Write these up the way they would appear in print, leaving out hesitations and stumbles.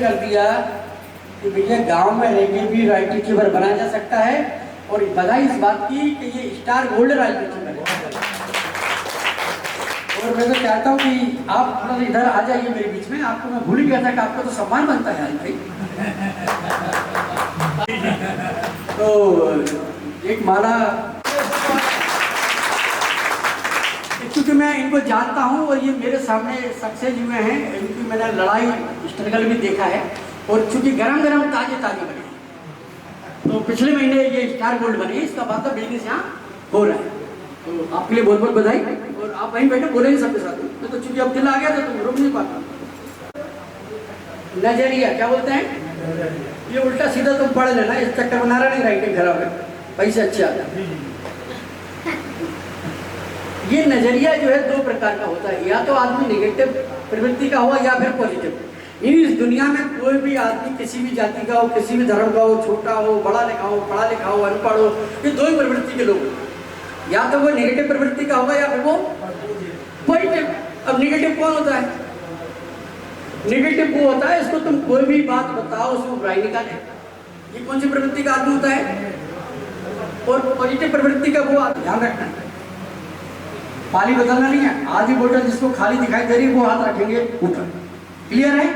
कर दिया कि भैया गांव में रह के भी राइट यूट्यूबर बनाया जा सकता है, और बधाई इस बात की कि ये स्टार गोल्ड राइट यूट्यूबर है। और मैं तो चाहता हूँ कि आप थोड़ा सा इधर आ जाइए मेरे बीच में, आपको मैं भूल ही गया था कि आपको तो सम्मान बनता है भाई। तो एक माला, क्योंकि मैं इनको जानता हूँ और ये मेरे सामने सक्सेस हुए हैं, इनकी मैंने लड़ाई स्ट्रगल भी देखा है, और चूंकि गरम गरम ताजे ताजे बने, तो पिछले महीने ये स्टार गोल्ड बनी, इसका मतलब बिजनेस यहाँ हो रहा है। तो आपके लिए बहुत बहुत बधाई, और आप वहीं बैठे बोलेंगे सबके साथ, तो चूंकि अब दिल आ गया था तो रोक नहीं पाता। नजरिया क्या बोलते हैं, ये उल्टा सीधा तुम पढ़ लेना, इस चक्कर बना रहा नहीं, राइटिंग खराब है, पैसे अच्छे आते हैं। ये नजरिया जो है दो प्रकार का होता है, या तो आदमी नेगेटिव प्रवृत्ति का हो या फिर पॉजिटिव। इस दुनिया में कोई भी आदमी किसी भी जाति का हो, किसी भी धर्म का हो, छोटा हो, बड़ा लिखा हो, पढ़ा लिखा हो, अनपढ़ हो, ये दो ही प्रवृत्ति के लोग, या तो वो नेगेटिव प्रवृत्ति का होगा या फिर वो पॉजिटिव। अब नेगेटिव कौन होता है, नेगेटिव वो होता है इसको तुम कोई भी बात बताओ उसमें बुराई निकाले, ये कौन सी प्रवृत्ति का आदमी होता है। और पॉजिटिव प्रवृत्ति का वो ध्यान रखना, पाली बदलना नहीं है, आधी बोतल जिसको खाली दिखाई दे रही है वो हाथ रखेंगे ऊपर, क्लियर है।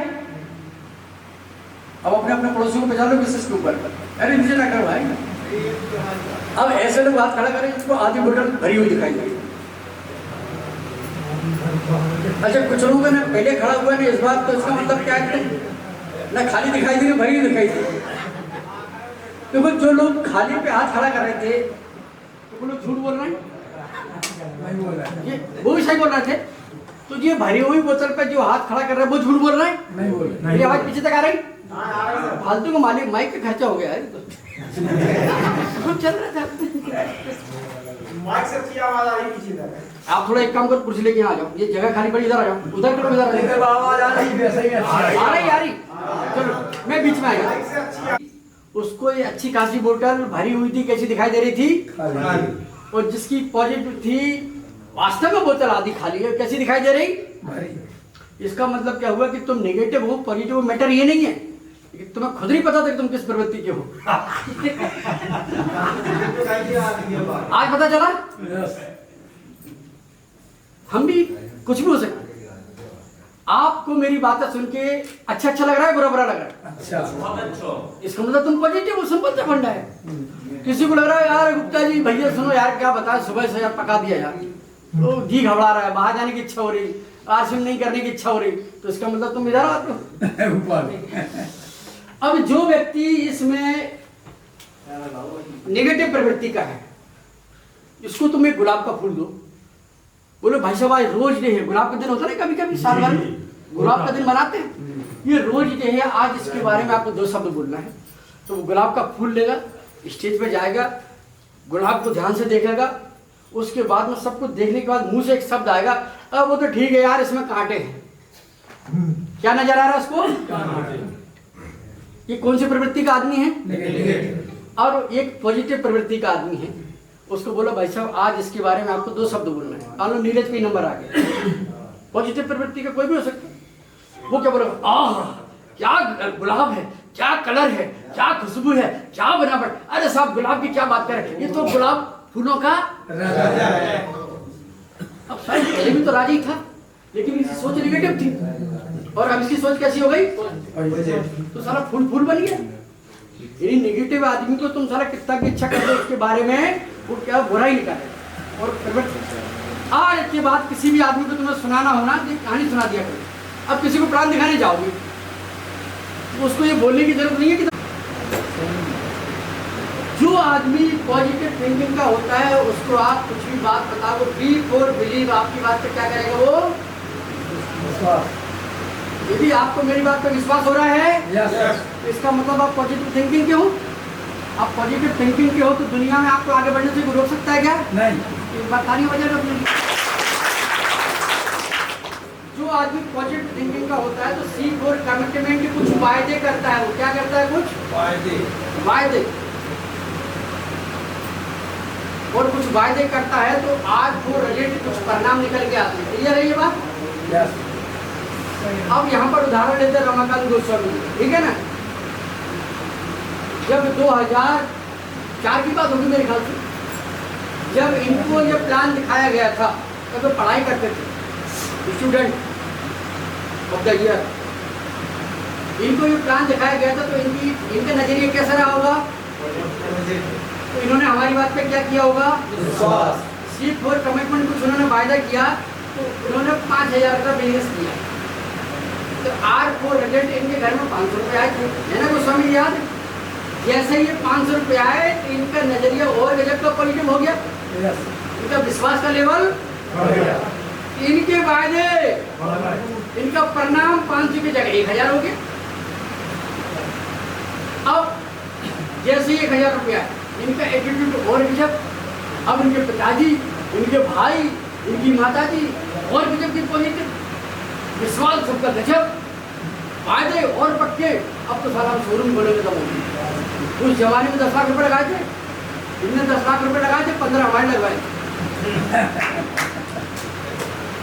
अब अपने अपने पड़ोसियों को बचा लो किसी के ऊपर, अरे नीचे ना करो भाई। अब ऐसे लोग हाथ खड़ा करें जिसको आधी बोतल भरी हुई दिखाई दे रही। अच्छा कुछ लोगों ने पहले खड़ा हुआ नहीं इस बात, तो इसका मतलब क्या है, ना खाली दिखाई दे रही भरी हुई दिखाई दे रही। क्योंकि जो लोग खाली पे हाथ खड़ा कर रहे थे तो वो लोग झूठ बोल रहे हैं, ये वो भी सही बोल रहे थे। तो ये भरी हुई बोतल पे जो हाथ खड़ा कर रहा है वो झूठ बोल रहा है, नहीं बोल रहा। मेरी आवाज पीछे तक आ रही, फालतू को मालिक माइक का खर्चा हो गया है तो चल रहा था, माइक से अच्छी आवाज आ रही पीछे तक। आप थोड़ा एक काम करो, कुर्सी लेके यहाँ आ जाओ, ये जगह खाली पड़ी, इधर आ जाओ, उधर करो, इधर आवाज आ रही वैसे ही आ रही। चलो मैं बीच में आ गया। उसको ये अच्छी खासी बोतल भरी हुई थी, कैसी दिखाई दे रही थी, और जिसकी पॉजिटिव थी वास्तव में बोतल आधी खाली है, कैसी दिखाई दे रही। इसका मतलब क्या हुआ कि तुम नेगेटिव हो, पॉजिटिव मैटर ये नहीं है, तुम्हें खुद नहीं पता था कि तुम किस प्रवृत्ति के हो। आज पता चला। हम भी कुछ भी हो सकते। आपको मेरी बातें सुन के अच्छा अच्छा लग रहा है, बुरा बुरा लग रहा है, अच्छा इसका मतलब तुम पॉजिटिव हो, सिंपल सा फंडा है। किसी को लग रहा है यार गुप्ता जी भैया सुनो यार क्या बताए, सुबह से यार पका दिया यार, तो जी घबरा रहा है, बाहर जाने की इच्छा हो रही, आरसीएम नहीं करने की इच्छा हो रही, तो इसका मतलब तुम इधर आते हो। अब जो व्यक्ति इसमें नेगेटिव प्रवृत्ति का है, इसको तुम एक गुलाब का फूल दो, बोलो भाई साहब आज रोज डे है, गुलाब का दिन होता है ना कभी कभी साल भर में गुलाब का दिन मनाते हैं, ये रोज डे है, आज इसके बारे में आपको 2 शब्द बोलना है। तो वो गुलाब का फूल लेगा, स्टेज पे जाएगा, गुलाब को ध्यान से देखेगा, उसके बाद में सब कुछ देखने के बाद मुंह से एक शब्द आएगा, अब वो तो ठीक है यार इसमें कांटे हैं। क्या नजर आ रहा है उसको, ये कौन सी प्रवृत्ति का आदमी है, और एक पॉजिटिव प्रवृत्ति का आदमी है, उसको बोलो भाई साहब आज इसके बारे में आपको 2 शब्द बोलना है। मान लो नीरज पे नंबर आ गया, पॉजिटिव प्रवृत्ति का कोई भी हो सकता है, वो क्या बोलेगा, आह क्या गुलाब है, क्या कलर है, क्या खुशबू है, क्या बनावट, अरे साहब गुलाब की क्या बात करें, ये तो गुलाब फूलों का राजा है। अब शायद पहले भी तो राजा ही था, लेकिन इसकी सोच निगेटिव थी, और अब इसकी सोच कैसी हो गई, तो सारा फूल फूल बन गया। यदि नेगेटिव आदमी को तुम सारा कितना की इच्छा कर दो उसके बारे में, वो क्या बुरा ही निकाले। और आज के बाद किसी भी आदमी को तुम्हें सुनाना होना, कहानी सुना दिया करो। अब किसी को प्राण दिखाने जाओगे तो उसको ये बोलने की जरूरत नहीं है कि जो आदमी पॉजिटिव थिंकिंग का होता है उसको आप कुछ भी बात बताओ, बी फॉर बिलीव, आपकी बात पे क्या करेगा वो विश्वास। यदि आपको मेरी बात पे विश्वास हो रहा है, तो इसका मतलब आप पॉजिटिव थिंकिंग के हो। आप पॉजिटिव थिंकिंग के हो तो दुनिया में आपको आगे बढ़ने से कोई रोक सकता है क्या, नहीं। एक बात ताली बजा दो। जो आदमी पॉजिटिव थिंकिंग का होता है तो सी फॉर कमिटमेंट के कुछ वायदे करता है। वो क्या करता है, कुछ वायदे और कुछ वायदे करता है तो आज वो रिलेटेड कुछ परिणाम निकल के आते हैं। क्लियर है ये बात? अब यहाँ पर उदाहरण लेते हैं रमाकांत गोस्वामी, ठीक है ना। जब 2004 की बात होगी मेरे ख्याल से, जब इनको ये प्लान दिखाया गया था, तब तो पढ़ाई करते थे स्टूडेंट ऑफ द ईयर, इनको ये प्लान दिखाया गया था, तो इनका नजरिया कैसा रहा होगा? तो इन्होंने हमारी बात पे क्या किया होगा? विश्वास। सिर्फ फॉर कमिटमेंट कुछ उन्होंने वायदा किया, तो उन्होंने 5000 का बिजनेस किया, तो R4 रिजल्ट इनके घर में 500 रुपये आए थे, है ना गोस्वामी याद? जैसे ये 500 रुपये आए तो इनका नजरिया और गजब का पॉजिटिव हो गया, इनका विश्वास का लेवल बढ़ गया, इनके वायदे, इनका परिणाम 500 की जगह 1000 हो गया। अब जैसे 1000 रुपया इनका एटीट्यूड और गजब, अब इनके पिताजी, इनके भाई, इनकी माताजी और गजब की पॉजिटिव, विश्वास सबका गजब, फायदे और पक्के। अब तो साला शोरूम खोलेंगे तब होगी। उस जमाने में 10 लाख रुपए लगाए थे, इनने 10 लाख रुपए लगाए थे, 15 हमारे लगवाए।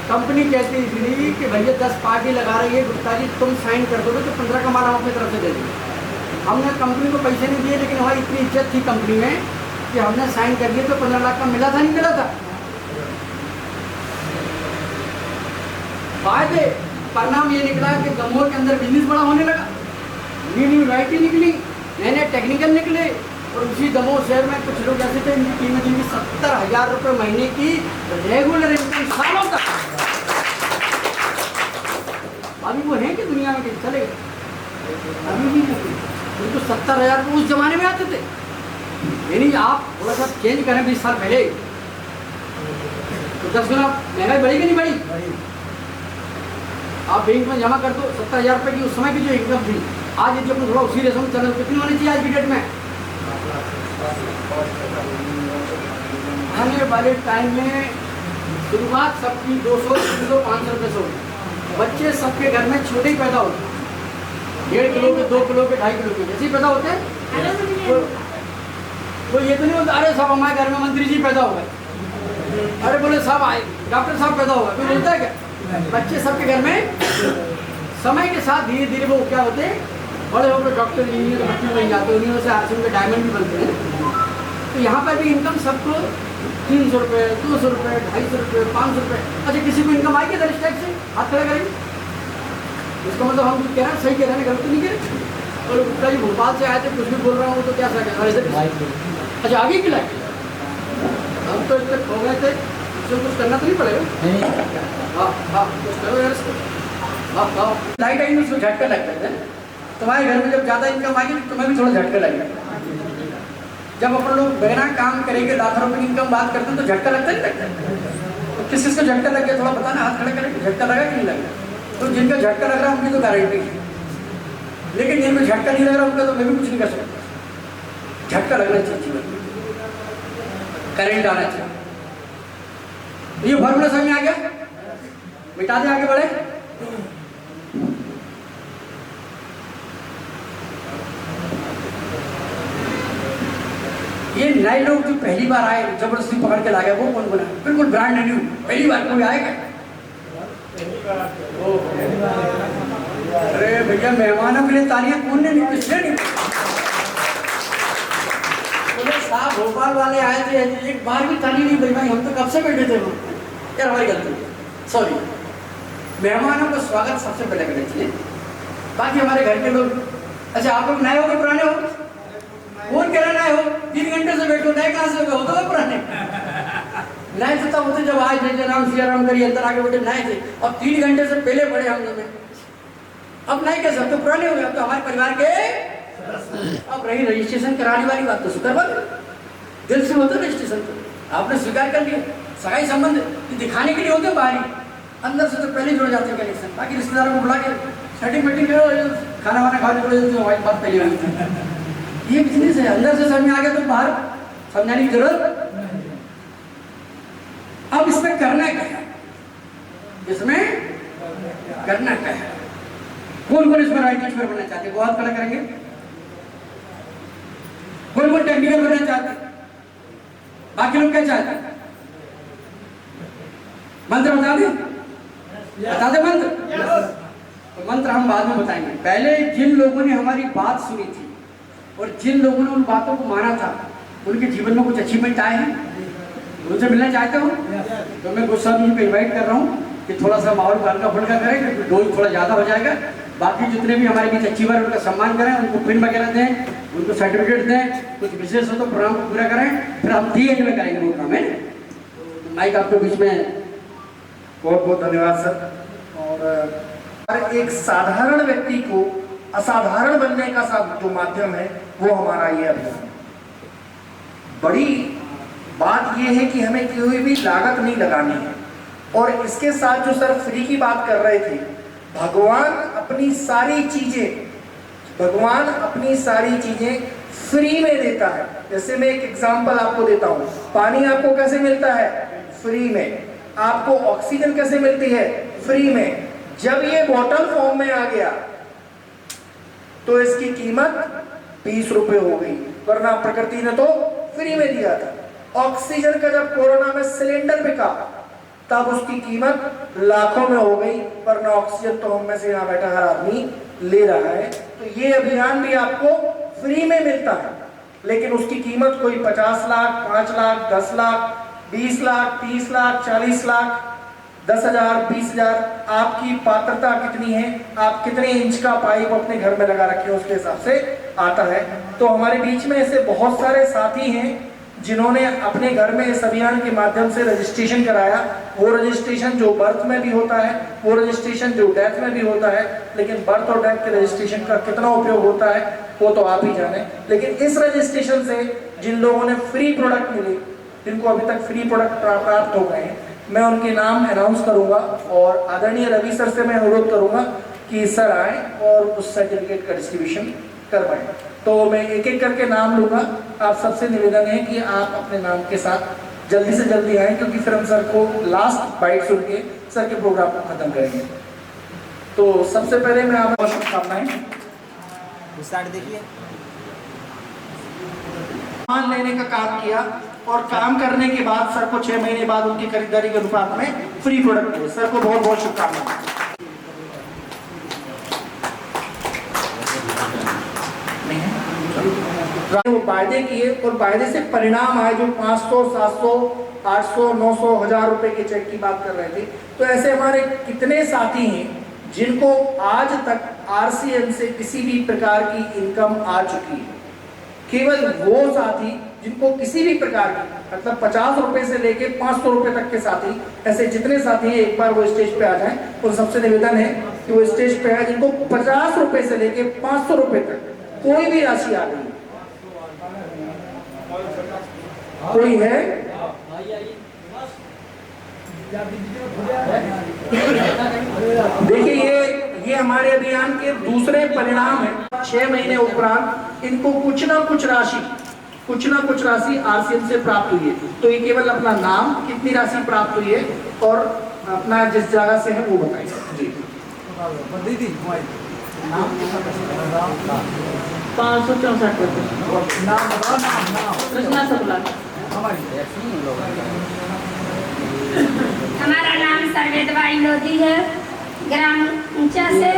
कंपनी कहती थी कि भैया 10 पार्टी लगा रही है, गुप्ता जी तुम साइन कर दोगे तो 15 का माल हम अपनी तरफ से दे देंगे। हमने कंपनी को पैसे नहीं दिए, लेकिन हमारी इतनी इज्जत थी कंपनी में कि हमने साइन कर दिए, तो 15 लाख का मिला था, नहीं मिला था। फायदे, परिणाम ये निकला कि दमोह के अंदर बिजनेस बड़ा होने लगा, न्यू वैरायटी निकली, नए नए टेक्निकल निकले, और उसी दमोह शहर में कुछ लोग ऐसे थे इनकी कीमत इनकी 70,000 रुपये महीने की रेगुलर इनकम सालों तक। अभी वो है कि दुनिया में कहीं चले गए? अभी भी नहीं, उनको 70,000 रुपये उस जमाने में आते थे। यानी आप थोड़ा सा चेंज करें 20 साल पहले, तो 10 गुना महंगाई बढ़ी कि नहीं बढ़ी? आप बैंक में जमा कर दो 70,000 रुपये की उस समय की जो इनकम थी, आज यदि अपने थोड़ा उसी रेशम में चले तो कितनी होनी चाहिए आज की डेट में? आने वाले टाइम में शुरुआत सबकी 200, 300, 500 रुपये से होगी। बच्चे सबके घर में छोटे ही पैदा होते हैं, 1.5 किलो के, 2 किलो के, 2.5 किलो के, जैसे ही पैदा होते हैं। तो ये तो नहीं होता अरे साहब हमारे घर में मंत्री जी पैदा हो गए, अरे बोले साहब आए डॉक्टर साहब पैदा हो गए, कोई बोलता है क्या? बच्चे सबके घर में समय के साथ धीरे धीरे वो क्या होते हैं, बड़े होकर डॉक्टर इंजीनियर बच्चे बन जाते हैं, उन्हीं से आरसीएम के डायमंड भी बनते हैं। तो यहाँ पर भी इनकम सबको 300 रुपये, 200 रुपये, 250 रुपये, 500 रुपये। अच्छा किसी को इनकम आई क्या दरिश टैक्स से? हाथ खड़ा करेंगे। इसका मतलब हम कुछ कह रहे हैं, सही कह रहे हैं, गलत तो नहीं कह रहे। और गुप्ता जी भोपाल से आए थे, कुछ भी बोल रहा हूँ तो क्या सर? अच्छा आगे की लाइट, हम तो इतने खो गए थे, इसमें कुछ करना तो नहीं पड़ेगा। हाँ हाँ कुछ करो यार इसको। हाँ हाँ लाइट आई उसको झटका लगता है। तुम्हारे घर में जब ज़्यादा इनकम आएगी तो तुम्हें भी थोड़ा झटका लगेगा। जब अपन लोग बिना काम करेंगे लाख रुपए की इनकम बात करते हैं तो झटका लगता नहीं लगता? तो किस किस को झटका लग गया थोड़ा बताना, हाथ खड़े करेंगे, झटका लगा कि नहीं लगा? तो जिनका झटका लग रहा है उनकी तो गारंटी है, लेकिन जिनको झटका नहीं लग रहा उनका तो मैं भी कुछ नहीं कर सकता। झटका लगना चाहिए जीवन में, करंट आना चाहिए। ये फॉर्मूला समझ में आ गया? मिटा दे, आगे बढ़े। ये नए लोग जो पहली बार आए जबरदस्ती पकड़ के ला गया, वो कौन बना? बिल्कुल ब्रांड न्यू, पहली बार कोई आएगा? अरे भैया मेहमानों के लिए तालियां कौन ने नहीं, किसने नहीं? बोले साहब भोपाल वाले आए थे, एक बार भी ताली नहीं बजी भाई, हम तो कब से बैठे थे। यार हमारी गलती, सॉरी। मेहमानों का स्वागत सबसे पहले करना चाहिए, बाकी हमारे घर के लोग। अच्छा आप लोग नए हो कि पुराने हो? कौन कह रहा नए हो? 3 घंटे से बैठो, नए कहाँ से हो तो पुराने? नए तो तब होते जब आज जय राम सिया राम करिए अंदर आके बैठे नए थे, अब 3 घंटे से पहले बड़े हम लोग। अब नए कैसे, अब तो पुराने हो गए, अब तो हमारे परिवार के। अब रही रजिस्ट्रेशन कराने वाली बात, तो शुक्र बात दिल से होता रजिस्ट्रेशन, तो आपने स्वीकार कर लिया। सगाई संबंध दिखाने के लिए होते बाहरी, अंदर से तो पहले जुड़ जाते हैं कनेक्शन। बाकी रिश्तेदारों को बुला के सेटिंग वेटिंग खाना वाना खाने जुड़े जाते हैं, हमारी बात पहले हुई। ये बिजनेस है, अंदर से समझ में आ गया तो बाहर समझाने की जरूरत। अब इसमें करना क्या है, इसमें करना क्या है? कौन कौन इसमें राइट टीचर बनना चाहते हैं? वो हाथ खड़ा करेंगे। कौन कौन टेक्निकल बनना चाहते हैं? बाकी लोग क्या चाहते हैं? मंत्र बता दे, बता दे मंत्र। तो मंत्र हम बाद में बताएंगे। पहले जिन लोगों ने हमारी बात सुनी थी और जिन लोगों ने उन बातों को माना था, उनके जीवन में कुछ अचीवमेंट आए हैं, उनसे मिलना चाहते हो तो मैं गुस्सा जी को इन्वाइट कर रहा हूँ कि थोड़ा सा माहौल को हल्का फुल्का करें, क्योंकि डोज थोड़ा ज़्यादा हो जाएगा। बाकी जितने भी हमारे बीच अचीवर उनका सम्मान करें, उनको पिन वगैरह दें, उनको सर्टिफिकेट दें, कुछ विशेष हो तो प्रोग्राम को पूरा करें, फिर हम दी एंड में करेंगे प्रोग्राम है। माइक आपके बीच में। बहुत बहुत धन्यवाद सर। और एक साधारण व्यक्ति को असाधारण बनने का जो माध्यम है वो हमारा ये अभियान। बड़ी बात ये है कि हमें कोई भी लागत नहीं लगानी है। और इसके साथ जो सर फ्री की बात कर रहे थे, भगवान अपनी सारी चीजें फ्री में देता है। जैसे मैं एक एग्जांपल आपको देता हूँ, पानी आपको कैसे मिलता है? फ्री में। आपको ऑक्सीजन कैसे मिलती है? फ्री में। जब ये बॉटल फॉर्म में आ गया तो इसकी कीमत 20 रुपए हो गई, वरना प्रकृति ने तो फ्री में दिया था। ऑक्सीजन का जब कोरोना में सिलेंडर बिका तब उसकी कीमत लाखों में हो गई, वरना ऑक्सीजन तो हम में से यहाँ बैठा हर आदमी ले रहा है। तो ये अभियान भी आपको फ्री में मिलता है, लेकिन उसकी कीमत कोई 50 लाख, 5 लाख, 10 लाख, 20 लाख, 30 लाख, 40 लाख, 10,000, 20,000, आपकी पात्रता कितनी है, आप कितने इंच का पाइप अपने घर में लगा रखे हो उसके हिसाब से आता है। तो हमारे बीच में ऐसे बहुत सारे साथी हैं जिन्होंने अपने घर में इस अभियान के माध्यम से रजिस्ट्रेशन कराया। वो रजिस्ट्रेशन जो बर्थ में भी होता है, वो रजिस्ट्रेशन जो डेथ में भी होता है, लेकिन बर्थ और डेथ के रजिस्ट्रेशन का कितना उपयोग होता है वो तो आप ही जाने। लेकिन इस रजिस्ट्रेशन से जिन लोगों ने फ्री प्रोडक्ट मिले, जिनको अभी तक फ्री प्रोडक्ट प्राप्त हो गए हैं, मैं उनके नाम अनाउंस करूंगा और आदरणीय रवि सर से मैं अनुरोध करूंगा कि सर आए और उस सर्टिफिकेट का डिस्ट्रीब्यूशन करवाएं। तो मैं एक एक करके नाम लूंगा। आप सबसे निवेदन है कि आप अपने नाम के साथ जल्दी से जल्दी आएं, क्योंकि फिर हम सर को लास्ट बाइट सुन के सर के प्रोग्राम को खत्म करेंगे। तो सबसे पहले मैं आपको शुभकामनाएं। देखिए, सामान लेने का काम किया और काम करने के बाद सर को 6 महीने बाद उनकी खरीदारी के अनुपात में फ्री प्रोडक्ट मिले। सर को बहुत बहुत शुभकामनाएं। वो वायदे किए और वायदे से परिणाम आए, जो 500, 700, 800, 900, 1000 रुपए के चेक की बात कर रहे थे। तो ऐसे हमारे कितने साथी हैं जिनको आज तक आरसीएम से किसी भी प्रकार की इनकम आ चुकी है। केवल वो साथी जिनको किसी भी प्रकार की, मतलब 50 रुपए से लेके 500 रुपए तक के साथी, ऐसे जितने साथी हैं एक बार वो स्टेज पे आ जाएं। और सबसे निवेदन है कि वो स्टेज पे आए जिनको 50 रुपए से लेके 500 रुपए तक कोई भी राशि आ गई। कोई है? देखिए, ये हमारे अभियान के दूसरे परिणाम है। 6 महीने उपरांत इनको कुछ ना कुछ राशि आरसीएम से प्राप्त हुई है। तो ये केवल अपना नाम, कितनी राशि प्राप्त हुई है और अपना जिस जगह से है वो बताइए जी। 564 हमारा नाम सर्वेदबाई लोधी है, ग्राम ऊंचा से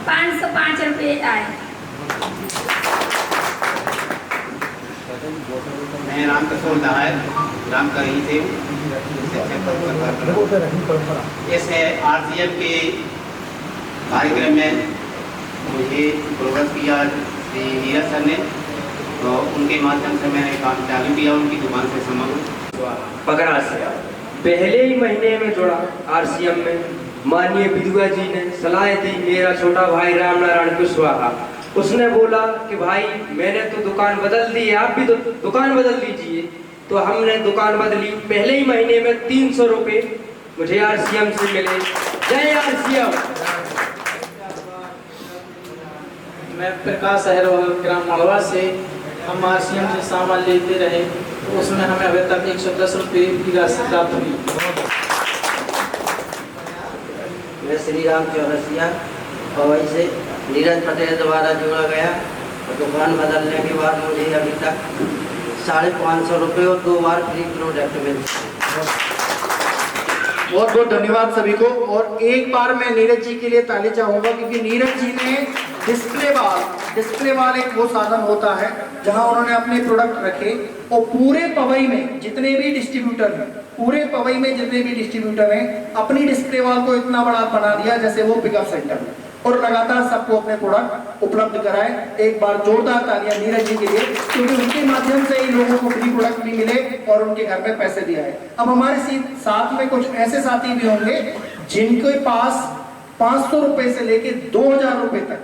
505 रुपये आए। मैं राम किशोर दहाय, ग्राम करही से इस आरसीएम के कार्यक्रम में मुझे प्रोग्रेस किया श्री नीरज सर ने, तो उनके माध्यम से मैंने काम चालू किया, उनकी दुकान से सामान पकड़ा से पहले ही महीने में जुड़ा आरसीएम में। माननीय विधुआ जी ने सलाह दी, मेरा छोटा भाई राम नारायण कुशवाहा, उसने बोला कि भाई मैंने तो दुकान बदल दी है, आप भी तो दुकान बदल लीजिए। तो हमने दुकान बदली। पहले ही महीने में 300 रुपये मुझे आरसीएम से मिले। जय आरसीएम। मैं प्रकाश अहरवाल, ग्राम मड़वा से। हम आरसीएम से सामान लेते रहे, तो उसमें हमें अभी तक 110 रुपये की राशि प्राप्त हुई। मैं श्री राम चौरसिया पवई से नीरज पटेल द्वारा जोड़ा गया। दुकान बदलने के बाद मुझे अभी तक 550 रुपये और 2 बार फ्री प्रोडक्ट मिले। बहुत बहुत धन्यवाद सभी को। और एक बार मैं नीरज जी के लिए ताली चाहूंगा, क्योंकि नीरज जी ने डिस्प्ले वाल एक वो साधन होता है जहां उन्होंने अपने प्रोडक्ट रखे और पूरे पवई में जितने भी डिस्ट्रीब्यूटर हैं अपनी डिस्प्ले वाल को इतना बड़ा बना दिया जैसे वो पिकअप सेंटर है, और लगातार सबको अपने प्रोडक्ट उपलब्ध कराए। एक बार जोरदार तालियां नीरज जी के लिए, क्योंकि उनके माध्यम से ही लोगों को फ्री प्रोडक्ट भी मिले और उनके घर में पैसे दिया है। अब हमारे साथ में कुछ ऐसे साथी भी होंगे जिनके पास 500 रुपए से लेके 2000 रुपए तक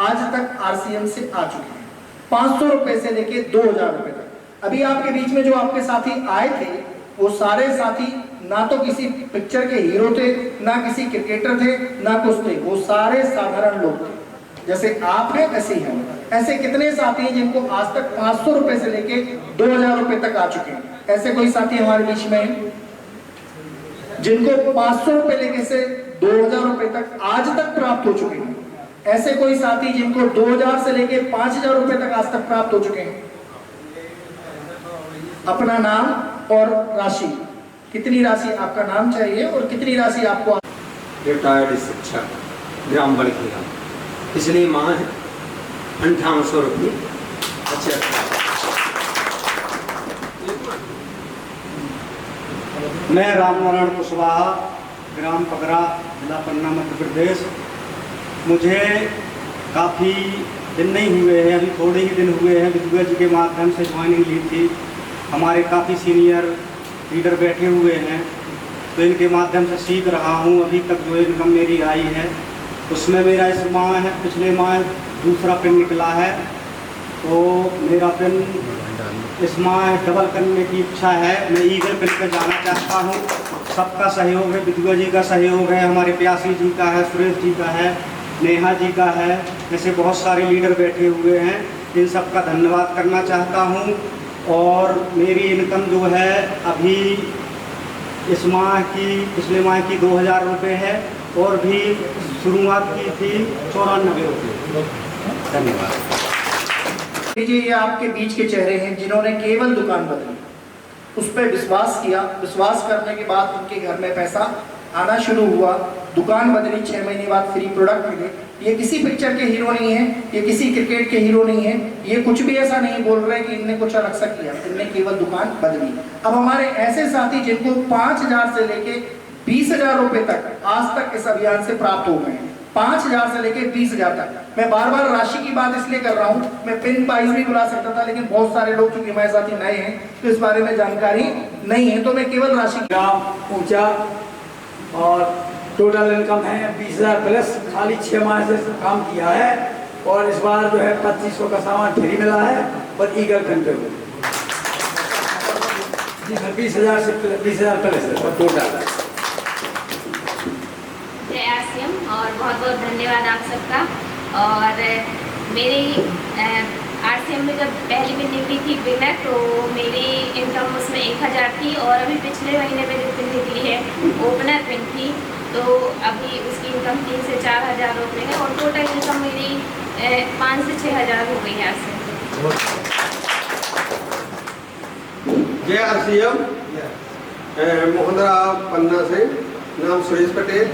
आज तक आरसीएम से आ चुके हैं। 500 रुपए से लेके 2000 रुपए तक। अभी आपके बीच में जो आपके साथी आए थे वो सारे साथी ना तो किसी पिक्चर के हीरो थे, ना किसी क्रिकेटर थे, ना कुछ थे, वो सारे साधारण लोग थे। जैसे आप हैं वैसे ही हैं। ऐसे कितने साथी हैं जिनको आज तक 500 रुपए से लेके 2000 रुपए तक आ चुके हैं? ऐसे कोई साथी हमारे बीच में है जिनको 500 रुपए लेके से 2000 रुपए तक आज तक प्राप्त हो चुके हैं? ऐसे कोई साथी जिनको 2000 से लेके 5000 रुपए तक आज तक प्राप्त हो चुके हैं? अपना नाम और राशि, कितनी राशि आपका नाम चाहिए और कितनी राशि आपको? रिटायर्ड शिक्षक ग्राम बड़खेड़ा, पिछली माह 5800 रुपये। अच्छा, मैं रामनारायण कुशवाहा, ग्राम पगरा, जिला पन्ना, मध्य प्रदेश। मुझे काफ़ी दिन नहीं हुए हैं, अभी थोड़े ही दिन हुए हैं विद्युआ जी के माध्यम से ज्वाइनिंग ली थी। हमारे काफ़ी सीनियर लीडर बैठे हुए हैं, तो इनके माध्यम से सीख रहा हूँ। अभी तक जो इनकम मेरी आई है उसमें मेरा इस माह पिछले माह दूसरा पिन निकला है, तो मेरा पिन इस माह डबल करने की इच्छा है। मैं ईगल पिन पे जाना चाहता हूँ। सबका सहयोग है, विद्युआ जी का सहयोग है, हमारे प्यासी जी का है, सुरेश जी का है, नेहा जी का है, ऐसे बहुत सारे लीडर बैठे हुए हैं। इन सब का धन्यवाद करना चाहता हूँ। और मेरी इनकम जो है अभी इस माह की पिछले माह की 2000 रुपये है, और भी शुरुआत की थी 94 रुपये। धन्यवाद। ये आपके बीच के चेहरे हैं जिन्होंने केवल दुकान बदली, उस पर विश्वास किया। विश्वास करने के बाद उनके घर में पैसा आना शुरू हुआ, दुकान बदली, 6 महीने बाद फ्री प्रोडक्ट मिले। ये किसी पिक्चर के हीरो नहीं है, ये किसी क्रिकेट के हीरो नहीं है, ये कुछ भी ऐसा नहीं बोल रहे कि इनने कुछ अलग सा किया, इनने केवल दुकान बदली। अब हमारे ऐसे साथी जिनको 5000 से लेके 20000 रुपए तक आज तक इस अभियान से प्राप्त हो गए हैं, 5000 से लेके 20000 तक। मैं बार बार राशि की बात इसलिए कर रहा हूँ, मैं पिन प्राइस भी बुला सकता था, लेकिन बहुत सारे लोग चूंकि हमारे साथी नए हैं तो इस बारे में जानकारी नहीं है, तो मैं केवल राशि। ग्राम ऊंचा और टोटल इनकम है 20000 प्लस। खाली 6 माह से काम किया है और इस बार जो है 2500 का सामान फ्री मिला है और ईगल पिन पे हुए जी सर 20000 से 20000 प्लस है और टोटल। जय आरसीएम और बहुत बहुत धन्यवाद आप सबका। और मेरी आरसीएम में जब पहली पिन निकली थी विनर, तो मेरी इनकम उसमें 1000 थी, और अभी पिछले महीने में जो पिन निकली है ओपनर पिन थी, तो अभी उसकी इनकम 3 से 4000 रुपये है, और टोटल इनकम मेरी 5 से 6000 हो गई है आरसीएम। जय आरसीएम, मोहनरा पन्ना से, नाम सुरेश पटेल।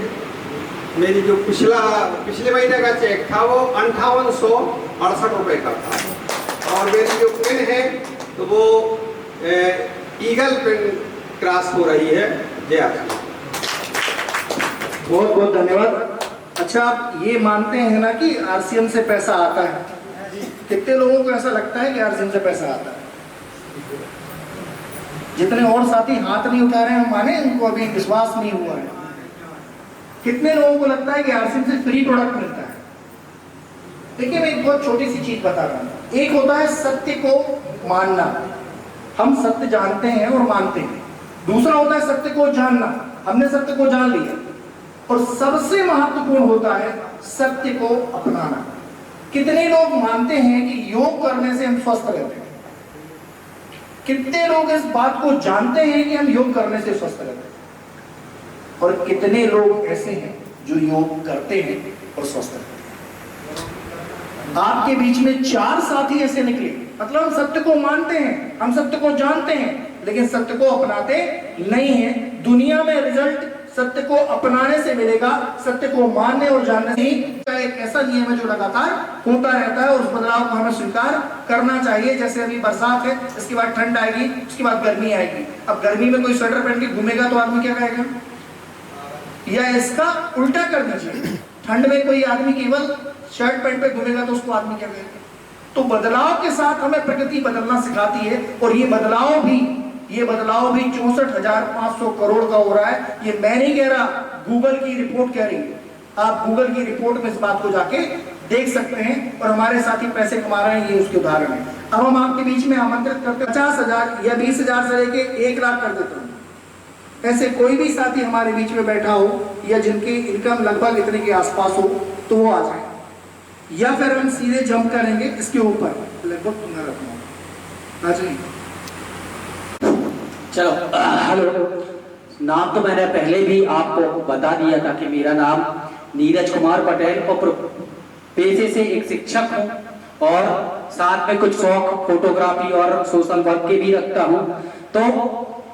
मेरी जो पिछले महीने का चेक था वो 5868 रुपये का था, और मेरी जो पिन है तो वो ईगल पिन क्रॉस हो रही है। जय आरसीएम। बहुत बहुत धन्यवाद। अच्छा, आप ये मानते हैं ना कि आरसीएम से पैसा आता है? कितने लोगों को ऐसा लगता है कि आरसीएम से पैसा आता है? जितने और साथी हाथ नहीं उठा रहे हैं, हम माने उनको अभी विश्वास नहीं हुआ है। कितने लोगों को लगता है कि आरसीएम से फ्री प्रोडक्ट मिलता है? देखिए, मैं एक बहुत छोटी सी चीज बता रहा हूँ। एक होता है सत्य को मानना, हम सत्य जानते हैं और मानते हैं। दूसरा होता है सत्य को जानना, हमने सत्य को जान लिया। और सबसे महत्वपूर्ण होता है सत्य को अपनाना। कितने लोग मानते हैं कि योग करने से हम स्वस्थ रहते हैं? कितने लोग इस बात को जानते हैं कि हम योग करने से स्वस्थ रहते हैं? और कितने लोग ऐसे हैं जो योग करते हैं और स्वस्थ रहते हैं? आपके बीच में 4 साथी ऐसे निकले, मतलब हम सत्य को मानते हैं, हम सत्य को जानते हैं, लेकिन सत्य को अपनाते नहीं हैं। दुनिया में रिजल्ट सत्य को अपनाने से मिलेगा, सत्य को मानने और जानने से का एक ऐसा नियम है जो लगातार होता रहता है और उस बदलाव को हमें स्वीकार करना चाहिए। जैसे अभी बरसात है, इसके बाद ठंड आएगी, उसके बाद गर्मी आएगी। अब गर्मी में कोई स्वेटर पहन के घूमेगा तो आदमी क्या कहेगा? या इसका उल्टा कर दीजिए, ठंड में कोई आदमी केवल शर्ट पैंट पे घूमेगा तो उसको आदमी क्या कहेगा? तो बदलाव के साथ हमें प्रकृति बदलना सिखाती है और ये बदलाव भी 64,500 करोड़ का हो रहा है। ये मैं नहीं कह रहा, गूगल की रिपोर्ट कह रही है। आप गूगल की रिपोर्ट में इस बात को जाके देख सकते हैं और हमारे साथी पैसे कमा रहे हैं, ये उसके उदाहरण है। अब हम आपके बीच में आमंत्रित करते 50,000 या 20,000 से लेके 1 लाख कर देते हैं। ऐसे कोई भी साथी हमारे बीच में बैठा हो या जिनकी इनकम लगभग इतने के आसपास हो तो वो आ जाए, या फिर हम सीधे जंप करेंगे इसके ऊपर, लगभग तुम्हें रखना आ जाइए। चलो हेलो, नाम तो मैंने पहले भी आपको बता दिया था कि मेरा नाम नीरज कुमार पटेल और पेशे से एक शिक्षक हूँ और साथ में कुछ शौक फोटोग्राफी और सोशल वर्क के भी रखता हूँ। तो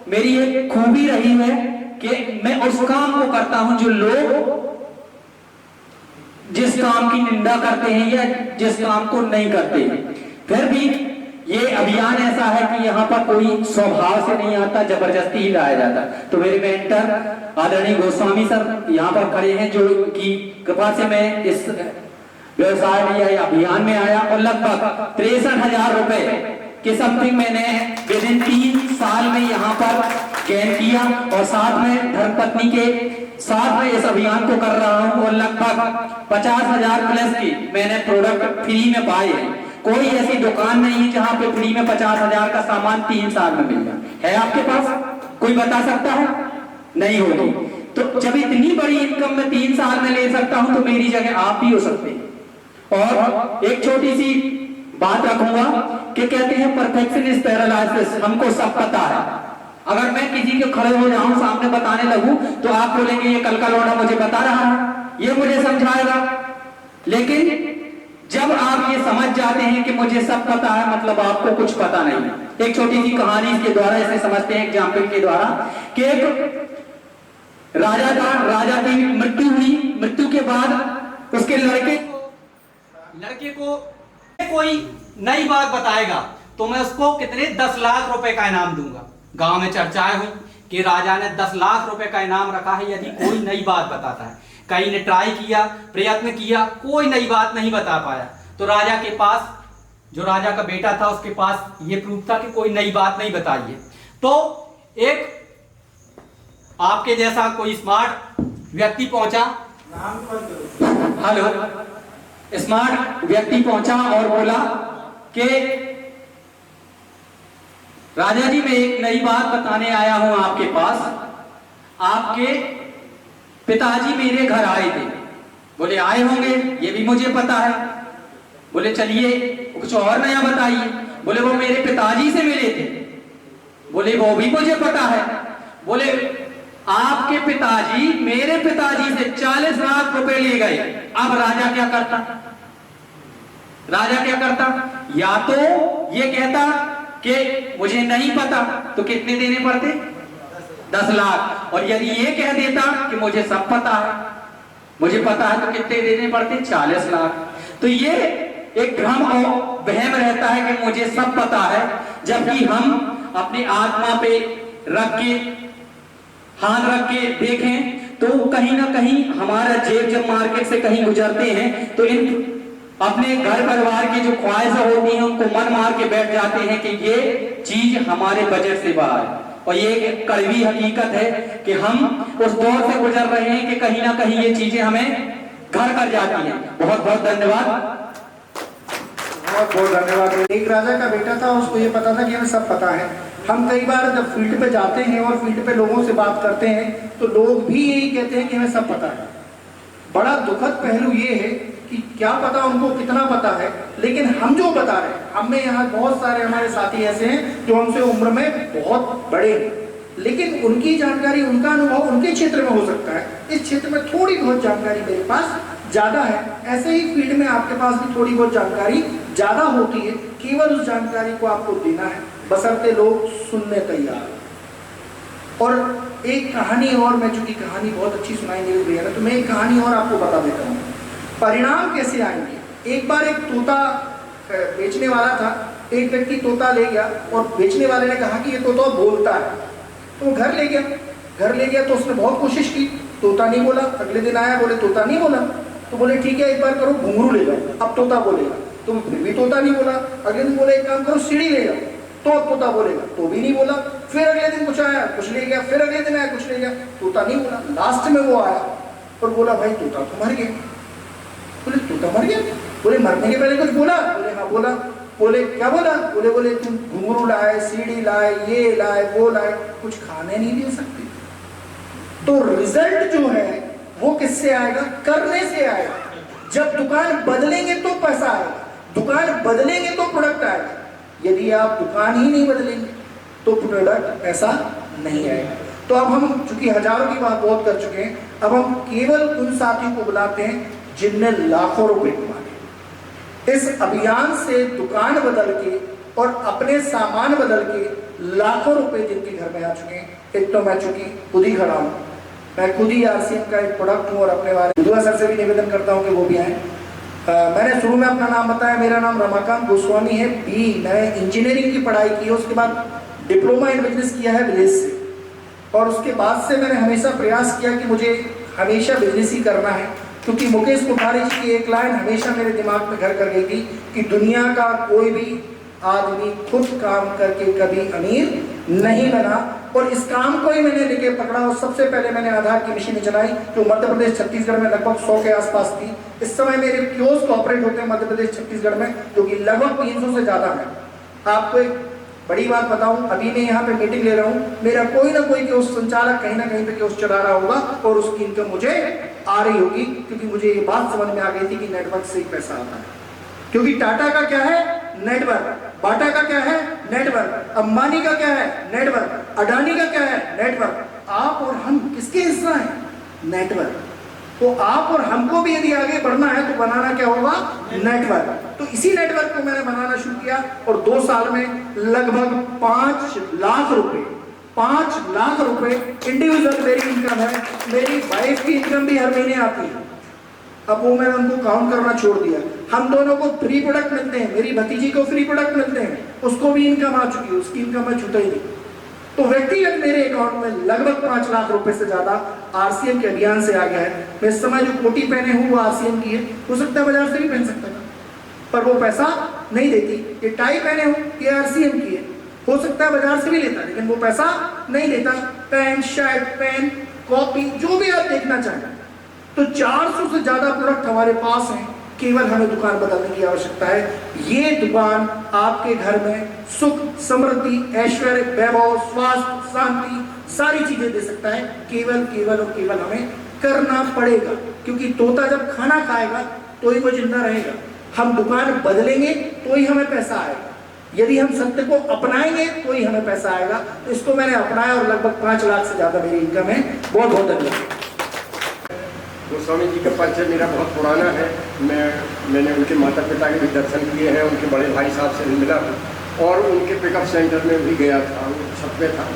मेरी एक खूबी रही है कि मैं उस काम को करता हूँ जो लोग जिस काम की निंदा करते हैं या जिस काम को नहीं करते हैं। फिर भी ये अभियान ऐसा है कि यहाँ पर कोई स्वभाव से नहीं आता, जबरदस्ती ही लाया जाता। तो मेरे मेंटर आदरणीय गोस्वामी सर यहाँ पर खड़े हैं, जो की कृपा से मैं इस व्यवसाय में या अभियान में आया और लगभग 63,000 रुपए के समथिंग मैंने विद इन 3 साल में यहाँ पर गेन किया और साथ में धर्मपत्नी के साथ में इस अभियान को कर रहा हूँ और लगभग 50,000 प्लस की मैंने प्रोडक्ट फ्री में पाए हैं। कोई ऐसी दुकान नहीं है जहाँ पे फ्री में 50,000 का सामान 3 साल में मिल जाए। है आपके पास? कोई बता सकता है? नहीं होगी। तो जब इतनी बड़ी इनकम में 3 साल में ले सकता हूँ तो मेरी जगह आप भी हो सकते हैं। और एक छोटी सी बात रखूंगा कि कहते हैं परफेक्शन इज पैरालाइसिस, हमको सब पता है। अगर मैं किसी के खड़े हो जाऊं सामने बताने लगूं तो आप बोलेंगे ये कल का लौंडा मुझे बता रहा है, ये मुझे समझाएगा। लेकिन जब आप ये समझ जाते हैं कि मुझे सब पता है, मतलब आपको कुछ पता नहीं। एक छोटी सी कहानी इसके द्वारा ऐसे समझते हैं एग्जाम्पल के द्वारा कि एक राजा था, राजा की मृत्यु हुई। मृत्यु के बाद उसके लड़के को कोई नई बात बताएगा तो मैं उसको कितने 10 लाख रुपए का इनाम दूंगा। गांव में चर्चाएं हुई कि राजा ने 10 लाख रुपए का इनाम रखा है यदि कोई नई बात बताता है। कई ने ट्राई किया, प्रयत्न किया, कोई नई बात नहीं बता पाया। तो राजा के पास, जो राजा का बेटा था, उसके पास ये प्रूफ था कि कोई नई बात नहीं बताई है। तो एक आपके जैसा कोई स्मार्ट व्यक्ति पहुंचा, हेलो, स्मार्ट व्यक्ति पहुंचा और बोला कि राजा जी मैं एक नई बात बताने आया हूं आपके पास। आपके पिताजी मेरे घर आए थे। बोले आए होंगे, ये भी मुझे पता है। बोले चलिए कुछ और नया बताइए। बोले वो मेरे पिताजी से मिले थे। बोले वो भी मुझे पता है। बोले आपके पिताजी मेरे पिताजी से 40 लाख रुपए ले गए। अब राजा क्या करता? राजा क्या करता? या तो ये कहता कि मुझे नहीं पता, तो कितने देने पड़ते? 10 लाख। और यदि ये कह देता कि मुझे सब पता है, मुझे पता है, तो कितने देने पड़ते? 40 लाख। तो ये एक भ्रम और वहम रहता है कि मुझे सब पता है, जबकि हम अपनी आत्मा पे रख के, हाथ रख के देखें तो कहीं ना कहीं हमारा जेब जब मार्केट से कहीं गुजरते हैं तो इन अपने घर परिवार की जो ख्वाहिशें होती हैं उनको मन मार के बैठ जाते हैं कि ये चीज हमारे बजट से बाहर है। और ये एक कड़वी हकीकत है कि हम उस दौर से गुजर रहे हैं कि कहीं ना कहीं ये चीजें हमें घर कर जाती हैं। बहुत बहुत धन्यवाद। बहुत बहुत धन्यवाद। एक राजा का बेटा था, उसको ये पता था कि हमें सब पता है। हम कई बार जब फील्ड पे जाते हैं और फील्ड पे लोगों से बात करते हैं तो लोग भी यही कहते हैं कि हमें सब पता है। बड़ा दुखद पहलू ये है कि क्या पता उनको कितना पता है, लेकिन हम जो बता रहे हैं, हम में यहाँ बहुत सारे हमारे साथी ऐसे हैं जो हमसे उम्र में बहुत बड़े हैं, लेकिन उनकी जानकारी, उनका अनुभव उनके क्षेत्र में हो सकता है, इस क्षेत्र में थोड़ी बहुत जानकारी मेरे पास ज़्यादा है। ऐसे ही फील्ड में आपके पास भी थोड़ी बहुत जानकारी ज़्यादा होती है, केवल उस जानकारी को आपको देना है, बशर्ते लोग सुनने तैयार। और एक कहानी और, मैं चूंकि कहानी बहुत अच्छी सुनाई नीरज भैया ने, तो मैं एक कहानी और आपको बता देता हूँ। परिणाम कैसे आएंगे। एक बार एक तोता बेचने वाला था, एक व्यक्ति तोता ले गया और बेचने वाले ने कहा कि ये तोता बोलता है, तो वो घर ले गया तो उसने बहुत कोशिश की, तोता नहीं बोला। अगले दिन आया, बोले तोता नहीं बोला, तो बोले ठीक है एक बार करो घुंघरू ले जाओ, अब तोता बोलेगा। तो फिर भी तोता नहीं बोला। अगले दिन बोले एक काम करो सीढ़ी ले जाओ, तो अब तोता बोलेगा, तो भी नहीं बोला। फिर अगले दिन कुछ आया, कुछ ले गया, फिर अगले दिन आया, कुछ ले गया, तोता नहीं बोला। लास्ट में वो आया और बोला भाई तोता तो मर गया। बोले तोता मर गया? बोले मरने के पहले कुछ बोला? बोले हाँ बोला। बोले क्या बोला? बोले तुम घुंघरू लाए, सीढ़ी लाए, ये लाए, वो लाए, कुछ खाने नहीं दे सकते। तो रिजल्ट जो है वो किससे आएगा? करने से आएगा। जब दुकान बदलेंगे तो पैसा आएगा, दुकान बदलेंगे तो प्रोडक्ट आएगा। यदि आप दुकान ही नहीं बदलेंगे तो प्रोडक्ट ऐसा नहीं आएगा। तो अब हम चूंकि हजारों की बात बहुत कर चुके हैं, अब हम केवल उन साथियों को बुलाते हैं जिनने लाखों रुपए कमाए। इस अभियान से दुकान बदल के और अपने सामान बदल के लाखों रुपए जिनके घर में आ चुके हैं। एक तो मैं चूंकि खुद ही खड़ा हूँ, मैं खुद ही RCM का एक प्रोडक्ट हूँ और अपने बारे में सर से भी निवेदन करता हूँ कि वो भी आए। मैंने शुरू में अपना नाम बताया, मेरा नाम रमाकांत गोस्वामी है। मैंने इंजीनियरिंग की पढ़ाई की है, उसके बाद डिप्लोमा इन बिजनेस किया है विलेज से, और उसके बाद से मैंने हमेशा प्रयास किया कि मुझे हमेशा बिजनेस ही करना है, क्योंकि मुकेश कोठारी जी की एक लाइन हमेशा मेरे दिमाग में घर कर गई थी कि दुनिया का कोई भी आदमी खुद काम करके कभी अमीर नहीं बना। और इस काम को ही मैंने लेके पकड़ा और सबसे पहले मैंने आधार की मशीनें चलाई जो मध्य प्रदेश छत्तीसगढ़ में लगभग 100 के आसपास थी। इस समय मेरे कियोस्क ऑपरेट होते हैं मध्य प्रदेश छत्तीसगढ़ में, जो कि लगभग 300 से ज़्यादा है। आपको एक बड़ी बात बताऊं, अभी मैं यहाँ पे मीटिंग ले रहा हूँ, मेरा कोई ना कोई कियोस्क संचालक कहीं ना कहीं पे कियोस्क चला रहा होगा और उसकी इनकम मुझे आ रही होगी, क्योंकि मुझे ये बात समझ में आ गई थी कि नेटवर्क से ही पैसा आता है। क्योंकि टाटा का क्या है? नेटवर्क। बाटा का क्या है? नेटवर्क। अंबानी का क्या है? नेटवर्क। अडानी का क्या है? नेटवर्क। आप और हम किसके हिस्सा हैं? नेटवर्क। तो आप और हमको भी यदि आगे बढ़ना है तो बनाना क्या होगा? नेटवर्क। तो इसी नेटवर्क को मैंने बनाना शुरू किया और 2 साल में लगभग 5 लाख रुपए इंडिविजुअल मेरी इनकम है। मेरी वाइफ की इनकम भी हर महीने आती है। अब वो मैंने उनको काउंट करना छोड़ दिया। हम दोनों को फ्री प्रोडक्ट मिलते हैं, मेरी भतीजी को फ्री प्रोडक्ट मिलते हैं, उसको भी इनकम आ चुकी है, उसकी इनकम में छूटा ही नहीं। तो व्यक्तिगत मेरे अकाउंट में लगभग 5 लाख रुपए से ज्यादा RCM के अभियान से आ गया है। मैं इस समय जो कोटी पहने हूँ वो RCM की है, हो सकता है बाजार से भी पहन सकता था, पर वो पैसा नहीं देती। ये टाई पहने हूँ ये RCM की है, हो सकता है बाजार से भी लेता, लेकिन वो पैसा नहीं देता। पैंट, शर्ट, पेन, कॉपी, जो भी आप देखना चाहें, तो 400 से ज्यादा प्रोडक्ट हमारे पास हैं। केवल हमें दुकान बदलने की आवश्यकता है। ये दुकान आपके घर में सुख, समृद्धि, ऐश्वर्य, वैभव, स्वास्थ्य, शांति सारी चीजें दे सकता है। केवल और केवल हमें करना पड़ेगा, क्योंकि तोता जब खाना खाएगा तो ही वो जिंदा रहेगा। हम दुकान बदलेंगे तो ही हमें पैसा आएगा, यदि हम सत्य को अपनाएंगे तो ही हमें पैसा आएगा। तो इसको मैंने अपनाया और लगभग 5 लाख से ज्यादा मेरी इनकम है। बहुत बहुत धन्यवाद। गोस्वामी जी का परिचय मेरा बहुत पुराना है। मैंने उनके माता पिता के भी दर्शन किए हैं, उनके बड़े भाई साहब से भी मिला हूँ और उनके पिकअप सेंटर में भी गया था। छत पे था,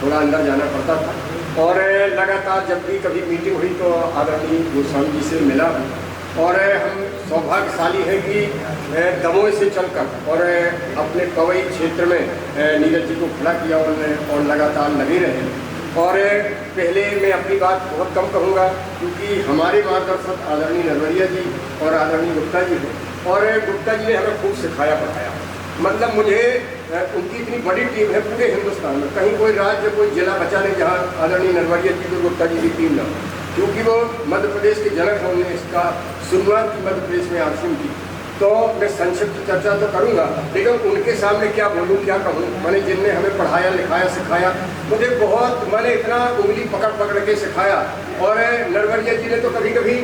थोड़ा अंदर जाना पड़ता था और लगातार जब भी कभी मीटिंग हुई तो आदरणीय गोस्वामी जी से मिला हूँ। और हम सौभाग्यशाली हैं कि दमोह से चलकर और अपने पवई क्षेत्र में नीरज जी को खड़ा किया और लगातार लगे रहे। और पहले मैं अपनी बात बहुत कम कहूँगा, क्योंकि हमारे मार्गदर्शक आदरणीय नरवरिया जी और आदरणीय गुप्ता जी हैं, और गुप्ता जी ने हमें खूब सिखाया पढ़ाया। मतलब मुझे उनकी इतनी बड़ी टीम है पूरे हिंदुस्तान में, कहीं कोई राज्य, कोई जिला बचा नहीं जहाँ आदरणीय नरवरिया जी और गुप्ता जी की टीम ना हो, क्योंकि वो मध्य प्रदेश के जनक हैं। उन्होंने इसका शुरुआत की मध्य प्रदेश में RCM की। तो मैं संक्षिप्त चर्चा तो करूँगा, लेकिन उनके सामने क्या बोलूँ, क्या कहूँ। मैंने जिनने हमें पढ़ाया, लिखाया, सिखाया, मुझे मैंने इतना उंगली पकड़ के सिखाया। और नरवरिया जी ने तो कभी कभी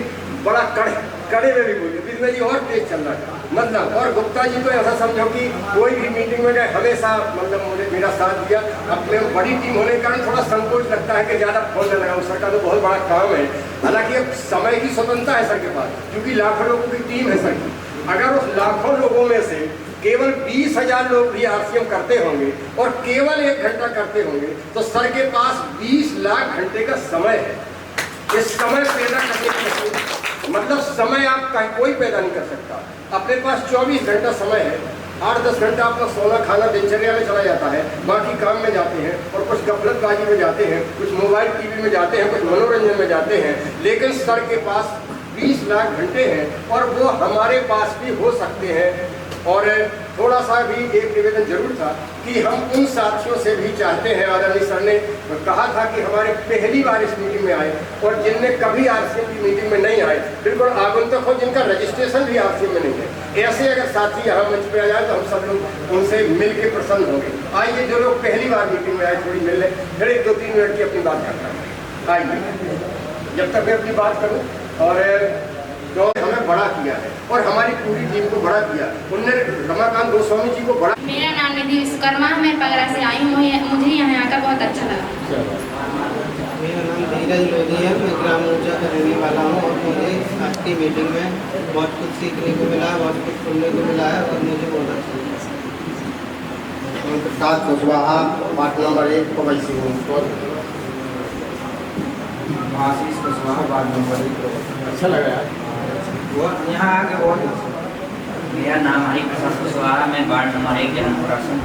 बड़ा कड़े में भी बोले, बिजनेस जी और तेज चल रहा था मतलब। और गुप्ता जी तो ऐसा समझो कि कोई भी मीटिंग में गए हमेशा मतलब मेरा साथ दिया। अपने बड़ी टीम होने के कारण थोड़ा संकोच लगता है कि ज़्यादा फोन न लगाऊँ, सर का तो बहुत बड़ा काम है। हालांकि अब समय की स्वतंत्रता है सर के पास, क्योंकि लाखों लोगों की टीम है सर की। अगर उस लाखों लोगों में से केवल 20,000 लोग भी आरसीएम करते होंगे और केवल 1 घंटा करते होंगे तो सर के पास 20 लाख घंटे का समय है। इस समय पैदा करने के मतलब समय आपका कोई पैदा नहीं कर सकता। अपने पास 24 घंटा समय है, 8-10 घंटा आपका सोना खाना दिनचर्या में चला जाता है, बाकी काम में जाते हैं और कुछ गफलतबाजी में जाते हैं, कुछ मोबाइल टीवी में जाते हैं, कुछ मनोरंजन में जाते हैं। लेकिन सर के पास 20 लाख घंटे हैं और वो हमारे पास भी हो सकते हैं। और थोड़ा सा भी एक निवेदन जरूर था कि हम उन साथियों से भी चाहते हैं, आदरणीय सर ने कहा था कि हमारे पहली बार इस मीटिंग में आए और जिनने कभी आरसीएम की मीटिंग में नहीं आए, बिल्कुल आगंतुक हो, जिनका रजिस्ट्रेशन भी आरसीएम में नहीं है, ऐसे अगर साथी यहाँ मंच पे आ जाए तो हम सब लोग उनसे मिल के प्रसन्न होंगे। आइए जो लोग पहली बार मीटिंग में आए थोड़ी मिल लें, फिर 1-2-3 मिनट की अपनी बात करता हूँ। आइए, जब तक मैं अपनी बात करूँ। और जो हमें बड़ा किया है और हमारी पूरी टीम को बड़ा किया, उनने रमाकांत गोस्वामी जी को बड़ा। मेरा नाम निधि विश्वकर्मा, मैं पगरा से आई हूँ, मुझे यहाँ आकर बहुत अच्छा लगा। मेरा नाम धीरज लोधी है, मैं ग्राम ऊर्जा का रहने वाला हूँ और मुझे आज की मीटिंग में बहुत कुछ सीखने को मिला है, बहुत कुछ सुनने को मिला है और मुझे बहुत अच्छा लगा। प्रकाश कुशवाहा, वार्ड नंबर 1 पवैसी हूँ। आशीष कुशवाहा, वार्ड नंबर 1। अच्छा लगा यार, वो यहाँ आके बहुत मेरा नाम हरि प्रसाद कुशवाहा, मैं वार्ड नंबर 1 जहानपुर आश्रम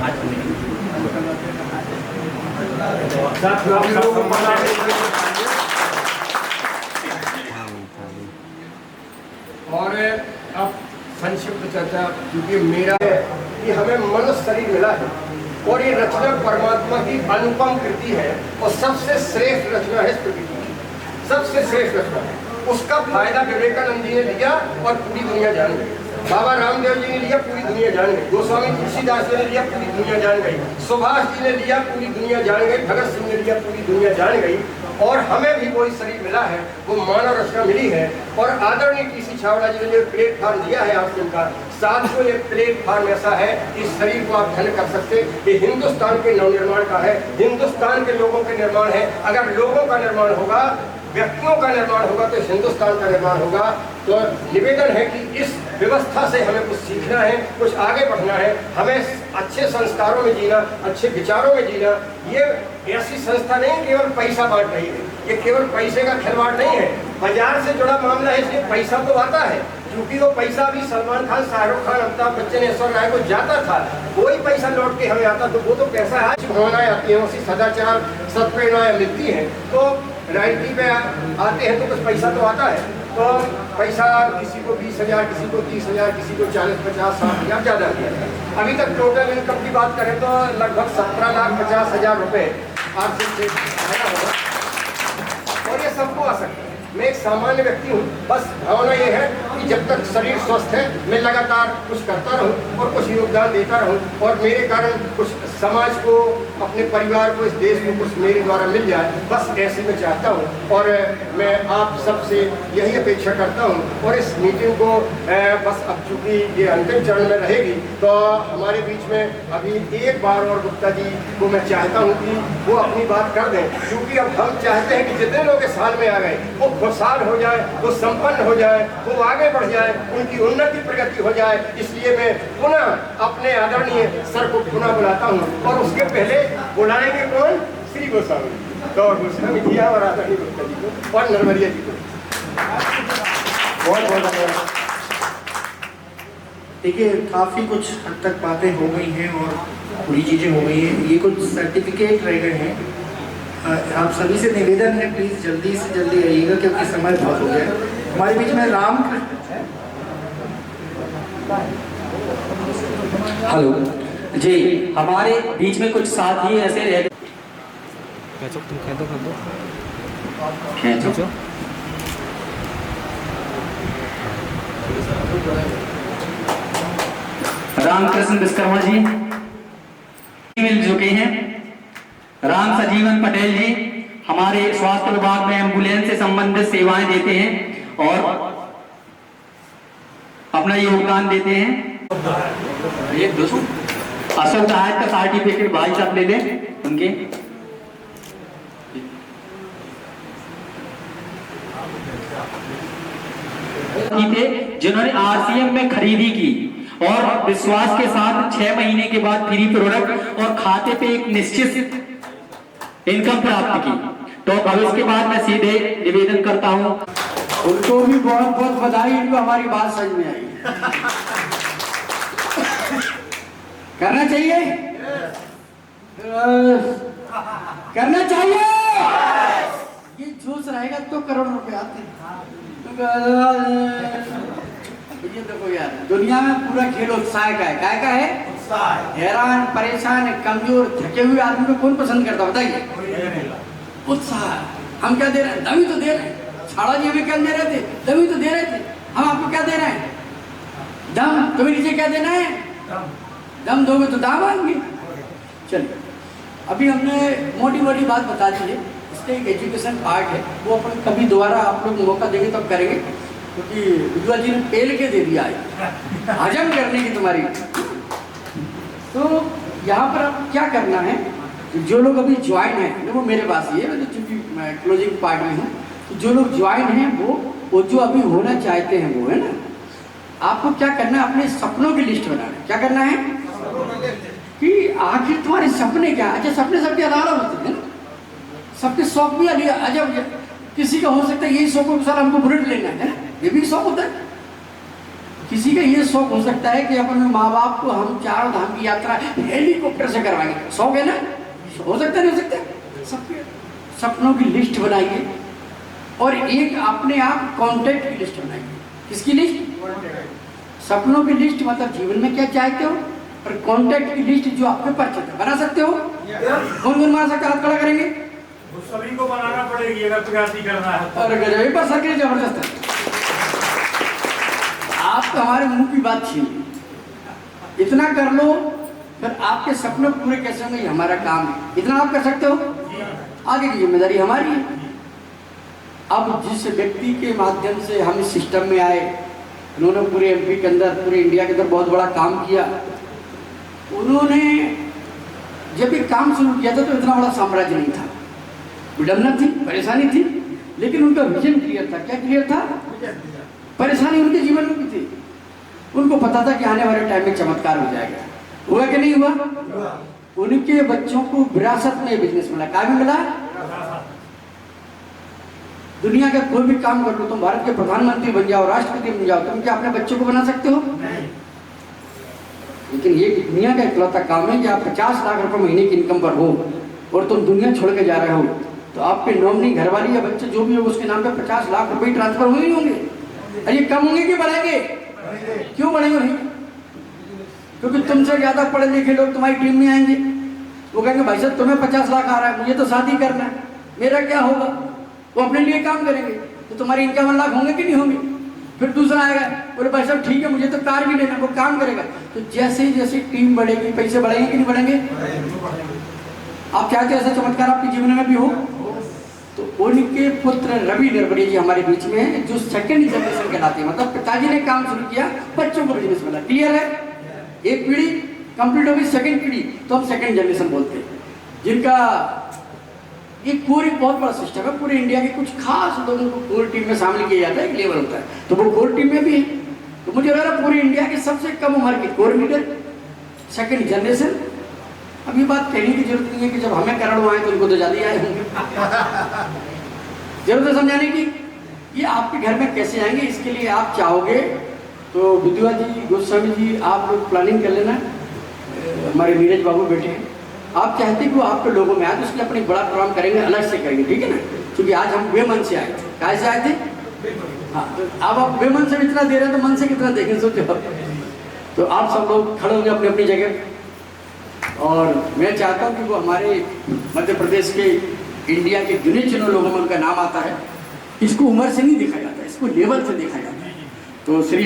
और अब संक्षिप्त चर्चा, क्योंकि मेरा है कि हमें मनुष्य शरीर मिला है और ये रचना परमात्मा की अनुपम कृति है और सबसे श्रेष्ठ रचना है इस प्रकृति की, सबसे श्रेष्ठ रचना है। उसका फायदा विवेकानंद जी ने लिया और पूरी दुनिया जान गई, बाबा रामदेव जी ने लिया, पूरी दुनिया जान गई, गोस्वामी तुलसीदास जी ने लिया, पूरी दुनिया जान गई, सुभाष जी ने लिया, पूरी दुनिया जान गई, भगत सिंह ने लिया, पूरी दुनिया जान गई। और हमें भी वही शरीर मिला है, वो मानव रचना मिली है। और आदरणीय टीसी छावड़ा जी ने जो प्लेटफॉर्म दिया है आरसीएम का, साथियों ये प्लेटफॉर्म ऐसा है कि इस शरीर को आप धन्य कर सकते, ये हिंदुस्तान के नवनिर्माण का है, हिंदुस्तान के लोगों के निर्माण है। अगर लोगों का निर्माण होगा, व्यक्तियों का निर्माण होगा तो हिंदुस्तान का निर्माण होगा। तो निवेदन है कि इस व्यवस्था से हमें कुछ सीखना है, कुछ आगे बढ़ना है, हमें अच्छे संस्कारों में जीना, अच्छे विचारों में जीना। ये ऐसी संस्था नहीं केवल पैसा बांट रही है, ये केवल पैसे का खिलवाड़ नहीं है, बाजार से जुड़ा मामला है, इसलिए पैसा तो आता है, क्योंकि वो पैसा भी सलमान खान, शाहरुख खान, अमिताभ बच्चन, ऐश्वर्या राय को जाता था, कोई पैसा लौट के हमें आता, तो वो तो पैसा है। भावनाएं आती हैं, उसी सदाचार सत्प्रेरणाएं मिलती हैं, तो राजनीति पे आते हैं तो कुछ पैसा तो आता है। तो पैसा किसी को 20,000, किसी को 30,000, किसी को 40, 50, 60,000 ज़्यादा दिया है। अभी तक टोटल इनकम की बात करें तो लगभग 17,50,000 रुपये आर्थिक से आया होगा और ये सबको आ सकता है। मैं एक सामान्य व्यक्ति हूँ, बस भावना ये है कि जब तक शरीर स्वस्थ है मैं लगातार कुछ करता रहूँ और कुछ योगदान देता रहूँ और मेरे कारण कुछ समाज को, अपने परिवार को, इस देश को कुछ मेरे द्वारा मिल जाए, बस ऐसे मैं चाहता हूँ। और मैं आप सबसे यही अपेक्षा करता हूँ। और इस मीटिंग को बस अब चूँकि ये अंतिम चरण में रहेगी तो हमारे बीच में अभी एक बार और गुप्ता जी को मैं चाहता हूँ कि वो अपनी बात कर दें, क्योंकि अब हम चाहते हैं कि जितने लोग इस साल में आ गए वो खुशहाल हो जाए, वो संपन्न हो जाए, वो आगे बढ़ जाए, उनकी उन्नति प्रगति हो जाए। इसलिए मैं पुनः अपने आदरणीय सर को पुनः बुलाता हूँ और उसके पहले बुलाएंगे कौन? श्री गोस्वामी, गौर गोस्वामी जी और आदरणीय गुप्ता जी को और नरवरिया जी को। बहुत बहुत धन्यवाद। देखिए काफ़ी कुछ हद तक बातें हो गई हैं और पूरी चीज़ें हो गई हैं, ये कुछ सर्टिफिकेट रह गए हैं। आप सभी से निवेदन है प्लीज़ जल्दी से जल्दी आइएगा क्योंकि समय बहुत हो गया है। हमारे बीच में रामकृष्ण, हेलो जी, हमारे बीच में कुछ साथी ऐसे रह गए। खींचो। रामकृष्ण विश्वकर्मा जी मिल चुके हैं। राम सजीवन पटेल जी हमारे स्वास्थ्य विभाग में एम्बुलेंस से संबंधित सेवाएं देते हैं और अपना योगदान देते हैं। अशोक दहायत का सर्टिफिकेट भाई साहब ले लें उनके। थे जिन्होंने आरसीएम में खरीदी की और विश्वास के साथ 6 महीने के बाद फ्री प्रोडक्ट और खाते पे एक निश्चित इनकम प्राप्त की। तो अब इसके बाद मैं सीधे निवेदन करता हूं। उनको भी बहुत बहुत बधाई, इनको हमारी बात समझ में आई। करना चाहिए, करना चाहिए। ये जोश रहेगा तो करोड़ रुपए आते हैं। ये देखो यार, दुनिया में पूरा खेल उत्साह का है। काय का है? हैरान, परेशान, कमजोर, थके हुए आदमी को कौन पसंद करता बताइए? उत्साह। हम क्या दे रहे हैं? दम ही तो दे रहे हैं। छाड़ा जी हमें क्या दे रहे थे? दम ही तो दे रहे थे। हम आपको क्या दे रहे हैं? दम। तुम्हें नीचे क्या देना है? दम दोगे तो दाम आएंगे। चलिए, अभी हमने मोटी मोटी बात बता दी है। इसका एक एजुकेशन पार्ट है, वो अपन कभी दोबारा आप लोग मौका देंगे तब करेंगे, क्योंकि विद्वा जी ने पेल के दे दिया है हजम करने की तुम्हारी। तो यहाँ पर अब क्या करना है, जो लोग अभी ज्वाइन हैं वो मेरे पास ही है, मैं तो चूँकि मैं क्लोजिंग पार्ट में हूँ, तो जो लोग ज्वाइन हैं वो जो अभी होना चाहते हैं वो है ना, आपको क्या करना है, अपने सपनों की लिस्ट बनाना है। क्या करना है कि आखिर तुम्हारे सपने क्या। अच्छा, सपने सबके अलग अलग होते हैं ना, सबके शौक भी अजब। किसी का हो सकता है यही शौक हो सर हमको बुलेट लेना है, ये भी शौक होता है। किसी का ये शौक हो सकता है कि अपने माँ बाप को हम 4 धाम की यात्रा हेलीकॉप्टर से करवाएंगे। शौक है ना, हो सकता नहीं हो सकता। सबके सपनों की लिस्ट बनाइए और एक अपने आप कॉन्टेक्ट की लिस्ट बनाइए। किसकी लिस्ट? सपनों की लिस्ट, मतलब जीवन में क्या चाहते हो, और कॉन्टेक्ट की लिस्ट जो आपके पास चलता है। बना सकते हो? कौन कौन बना सकता है? हाथ खड़ा करेंगे। सभी को बनाना पड़ेगी अगर प्रगति करना है। और गजब पर सर के जबरदस्त है। आप तो हमारे मुंह की बात छीन, इतना कर लो, फिर आपके सपने पूरे कैसे होंगे, ये हमारा काम है। इतना आप कर सकते हो, आगे की जिम्मेदारी हमारी है। अब जिस व्यक्ति के माध्यम से हम इस सिस्टम में आए, उन्होंने पूरे एमपी के अंदर, पूरे इंडिया के अंदर बहुत बड़ा काम किया। उन्होंने जब भी काम शुरू किया था तो इतना बड़ा साम्राज्य नहीं था, विडम्बना थी, परेशानी थी, लेकिन उनका विजन क्लियर था। क्या क्लियर था? परेशानी उनके जीवन में भी थी। उनको पता था कि आने वाले टाइम में चमत्कार हो जाएगा। हुआ कि नहीं हुआ? उनके बच्चों को विरासत में बिजनेस मिला। क्या मिला? दुनिया का कोई भी काम कर लो, तुम भारत के प्रधानमंत्री बन जाओ, राष्ट्रपति बन जाओ, तुम क्या अपने बच्चों को बना सकते हो? नहीं। लेकिन ये दुनिया का इकलौता काम है कि आप 50 लाख रुपए महीने की इनकम पर हो और तुम दुनिया छोड़ के जा रहे हो, तो आपके नॉमिनी, घरवाली या बच्चे जो भी हो उसके नाम पे 50 लाख रुपए ट्रांसफर हुए ही होंगे। और ये कम होंगे कि बढ़ेंगे? क्यों बढ़ेंगे भाई? क्योंकि तुमसे ज्यादा पढ़े लिखे लोग तुम्हारी टीम में आएंगे। वो कहेंगे भाई साहब तुम्हें 50 लाख आ रहा है, मुझे तो शादी करना है, मेरा क्या होगा? वो अपने लिए काम करेंगे, तो तुम्हारी 51 लाख होंगे कि नहीं होंगे? फिर दूसरा आएगा, बोले भाई साहब ठीक है मुझे तो कार भी लेना, वो काम करेगा। तो जैसे जैसे टीम बढ़ेगी, पैसे बढ़ेंगे कि नहीं बढ़ेंगे? आप चाहते ऐसा चमत्कार आपके जीवन में भी हो? तो उनके पुत्र रवि नरवड़िया जी हमारे बीच में हैं, जो सेकंड जनरेशन कहलाते हैं। मतलब पिताजी ने काम शुरू किया, बच्चों को बिजनेस मिला। क्लियर है? एक पीढ़ी कंप्लीट होगी, सेकंड पीढ़ी तो हम सेकंड जनरेशन बोलते हैं, जिनका एक पूरी बहुत बड़ा सिस्टम है। पूरे इंडिया के कुछ खास लोगों को कोर टीम में शामिल किया जाता है, एक लेवल होता है, तो वो कोर टीम में भी है। तो मुझे लग रहा है पूरी इंडिया के सबसे कम उम्र के कोऑर्डिनेटर, सेकंड जनरेशन। अब ये बात कहने की जरूरत नहीं है कि जब हमें करोड़ों आए तो उनको तो ज्यादा आए होंगे। जरूरत है समझाने की। ये आपके घर में कैसे आएंगे, इसके लिए आप चाहोगे तो विद्वा जी, गोस्वामी जी, आप लोग प्लानिंग कर लेना। हमारे नीरज बाबू बैठे हैं, आप चाहते कि वो आपके लोगों में आए तो उसके अपने बड़ा प्रोग्राम करेंगे, अलग से करेंगे, ठीक है ना? क्योंकि आज हम वे मन से आए थे। कैसे आए थे? हाँ, तो अब आप वे मन से इतना दे रहे हैं तो मन से कितना देखें, सोचो। तो आप सब लोग खड़े होंगे अपनी अपनी जगह, और मैं चाहता हूँ कि वो हमारे मध्य प्रदेश के, इंडिया के गिने चुने लोगों में उनका नाम आता है। इसको उम्र से नहीं देखा जाता, इसको लेवल से देखा जाता है। तो श्री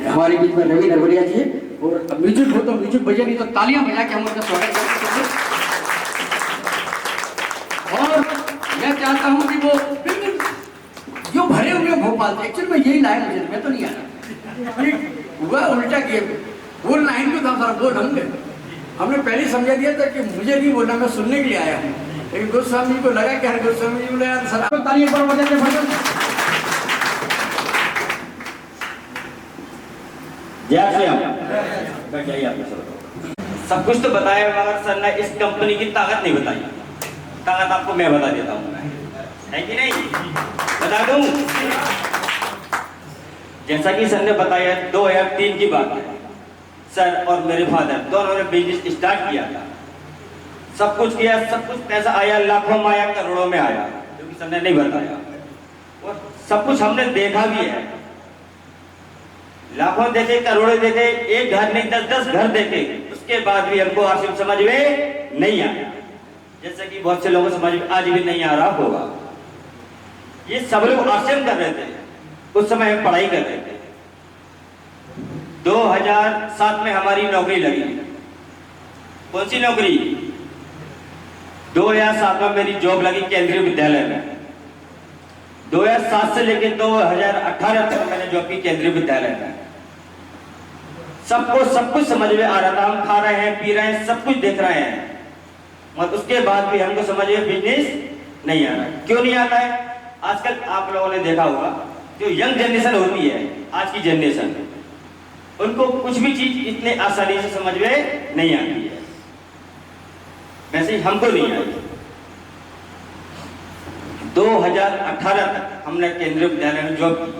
हमारे बीच में रवि नरवड़िया जी, और म्यूजिक हो तो म्यूजिक बजे, नहीं तो तालियां बजा के हम उनका स्वागत करते हैं। और मैं चाहता हूँ कि वो जो भरे हुए भोपाल थे, एक्चुअली में यही लाइन मुझे, मैं तो नहीं आया, हुआ उल्टा किया, वो लाइन को था सारा बोल हम गए। हमने पहले समझा दिया था कि मुझे नहीं बोलना, मैं सुनने के लिए आया हूँ, लेकिन गोस्वामी जी को लगा कि हर गोस्वामी जी बोले सर तालियां पर बजाते भजन। जय श्री राम। बैठ जाइए आप सर। सब कुछ तो बताया मगर सर ने इस कंपनी की ताकत नहीं बताई। ताकत आपको मैं बता देता हूँ, है कि नहीं? बता दूं? जैसा कि सर ने बताया 2003 की बात है। सर और मेरे फादर दोनों ने बिजनेस स्टार्ट किया था। सब कुछ किया, सब कुछ पैसा आया, लाखों में आया, करोड़ों में आया, क्योंकि सर ने नहीं बताया। और सब कुछ हमने देखा भी है। लाखों देखे, करोड़ों देखे, एक घर नहीं 10-10 घर देखे, उसके बाद भी हमको आरसीएम समझ में नहीं आया। जैसे कि बहुत से लोगों समझ में आज भी नहीं आ रहा होगा। ये सब लोग आरसीएम कर रहे थे, उस समय हम पढ़ाई कर रहे थे। 2007 में हमारी नौकरी लगी। कौन सी नौकरी? 2007 में मेरी जॉब लगी केंद्रीय विद्यालय में। 2007 से लेकर 2018 तक मैंने जॉब की केंद्रीय विद्यालय में। सबको सब कुछ समझ में आ रहा था। हम खा रहे हैं, पी रहे हैं, सब कुछ देख रहे हैं, मगर उसके बाद भी हमको समझ में बिजनेस नहीं आ रहा। क्यों नहीं आता है? आजकल आप लोगों ने देखा होगा, जो यंग जनरेशन होती है, आज की जनरेशन, उनको कुछ भी चीज इतने आसानी से समझ में नहीं आती है। वैसे ही हमको नहीं आई। 2018 तक हमने केंद्रीय विद्यालय में जॉब की।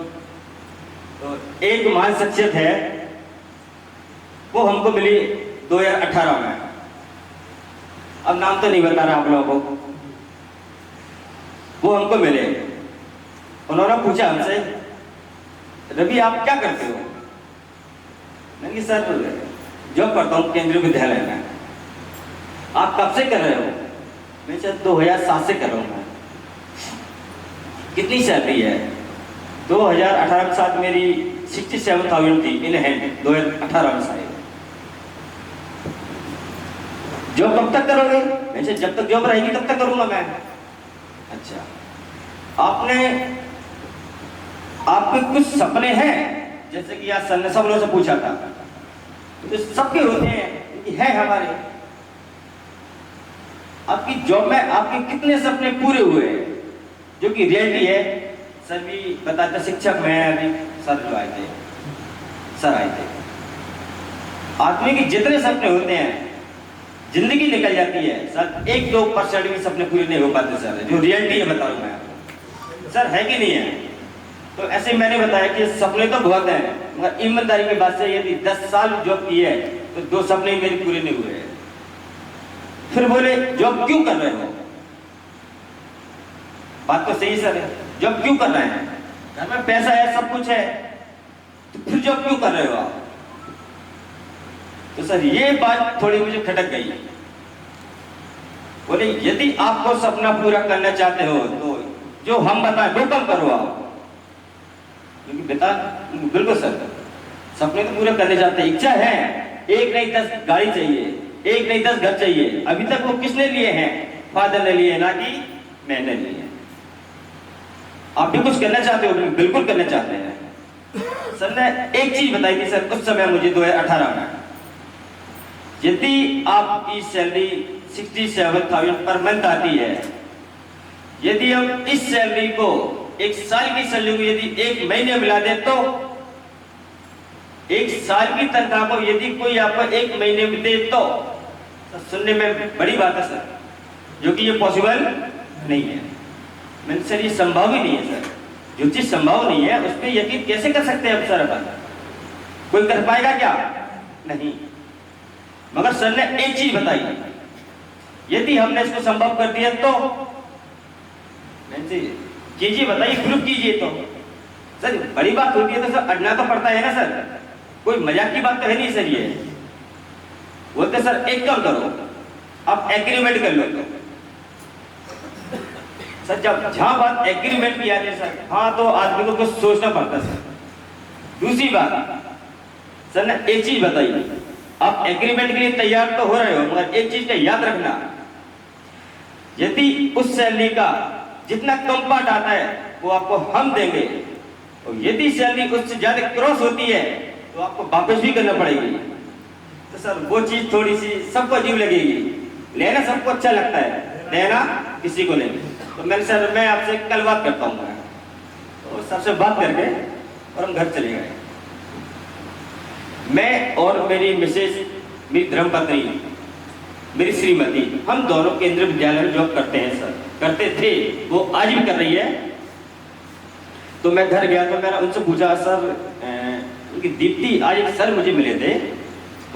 तो एक महान शख्सियत है, वो हमको मिली 2018 में। अब नाम तो नहीं बता रहा आप लोगों को। वो हमको मिले, उन्होंने पूछा हमसे, रवि आप क्या करते हो? मैंने कहा सर जॉब करता हूँ केंद्रीय विद्यालय में। आप कब से कर रहे हो? मैं सर 2007 से कर रहा हूँ। कितनी सैलरी है? 2018 के साथ मेरी 67,000 थी इन हैंड। 2018 में सारी जॉब कब तक करोगे? मैं जब तक जॉब रहेगी तब तक करूंगा मैं। अच्छा, आपके कुछ सपने हैं? जैसे कि आज सर ने सब लोगों से पूछा था, तो सबके होते हैं कि है हमारे। आपकी जॉब में आपके कितने सपने पूरे हुए हैं, जो कि रियलिटी है? सर भी बताते, शिक्षक में अभी सर जो आए थे, सर आए थे। आदमी के जितने सपने होते हैं, जिंदगी निकल जाती है सर, 1-2% भी सपने पूरे नहीं हो पाते सर, जो रियलिटी है बता रहा हूं मैं आपको। सर है कि नहीं है? तो ऐसे मैंने बताया कि सपने तो बहुत हैं, मगर ईमानदारी की बात से यदि 10 साल जॉब की है तो 2 सपने मेरे पूरे नहीं हुए हैं। फिर बोले जॉब क्यों कर रहे हो? बात तो सही सर है, जॉब क्यों कर रहे हैं? घर में पैसा है, सब कुछ है, तो फिर जॉब क्यों कर रहे हो आप? तो सर ये बात थोड़ी मुझे खटक गई। बोले यदि आपको सपना पूरा करना चाहते हो तो जो हम बताएं वो कम करो आप। क्योंकि बता बिल्कुल सर, सपने तो पूरे करने चाहते हैं, इच्छा है, 1 नहीं 10 गाड़ी चाहिए, 1 नहीं 10 घर चाहिए। अभी तक वो किसने लिए हैं? फादर ने लिए, ना कि मैंने लिए। आप भी कुछ करना चाहते हो? बिल्कुल करना चाहते हैं। सर ने एक चीज बताई थी सर उस समय मुझे 2018 में, यदि आपकी सैलरी 67,000 पर मंथ आती है, यदि हम इस सैलरी को 1 साल की सैलरी को यदि 1 महीने मिला दे, तो 1 साल की तनख्वाह को यदि कोई आपको 1 महीने में दे तो सुनने में बड़ी बात है सर, जो कि ये पॉसिबल नहीं है। मैंने सर ये संभव ही नहीं है सर। जो चीज संभव नहीं है उस पर यकीन कैसे कर सकते हैं सर? अपन कोई कर पाएगा क्या? नहीं। मगर सर ने एक चीज बताई, यदि हमने इसको संभव कर दिया तो कीजिए, बताइए, प्रूफ कीजिए। तो सर बड़ी बात होती है तो सर अड़ना तो पड़ता है ना सर, कोई मजाक की बात तो है नहीं सर। ये बोलते सर एक काम करो, आप एग्रीमेंट कर लो। तो सर जब जहां बात एग्रीमेंट की आती है सर, हाँ तो आदमी को कुछ सोचना पड़ता है सर। दूसरी बात सर ने एक चीज बताई, आप एग्रीमेंट के लिए तैयार तो हो रहे हो, मगर एक चीज का याद रखना, यदि उस सैलरी का जितना कम पार्ट आता है वो आपको हम देंगे, और यदि सैलरी उससे ज्यादा क्रॉस होती है तो आपको वापस भी करना पड़ेगी। तो सर वो चीज थोड़ी सी सबको अजीब लगेगी। लेना सबको अच्छा लगता है, देना किसी को नहीं। तो मैंने सर मैं आपसे कल बात करता हूँ। तो सबसे बात करके और हम घर चले गए। मैं और मेरी मिसेज, मेरी धर्मपत्नी, मेरी श्रीमती, हम दोनों केंद्रीय विद्यालय में जॉब करते हैं सर, करते थे, वो आज भी कर रही है। तो मैं घर गया तो मैंने उनसे पूछा, सर उनकी दीप्ति, आज एक सर मुझे मिले थे,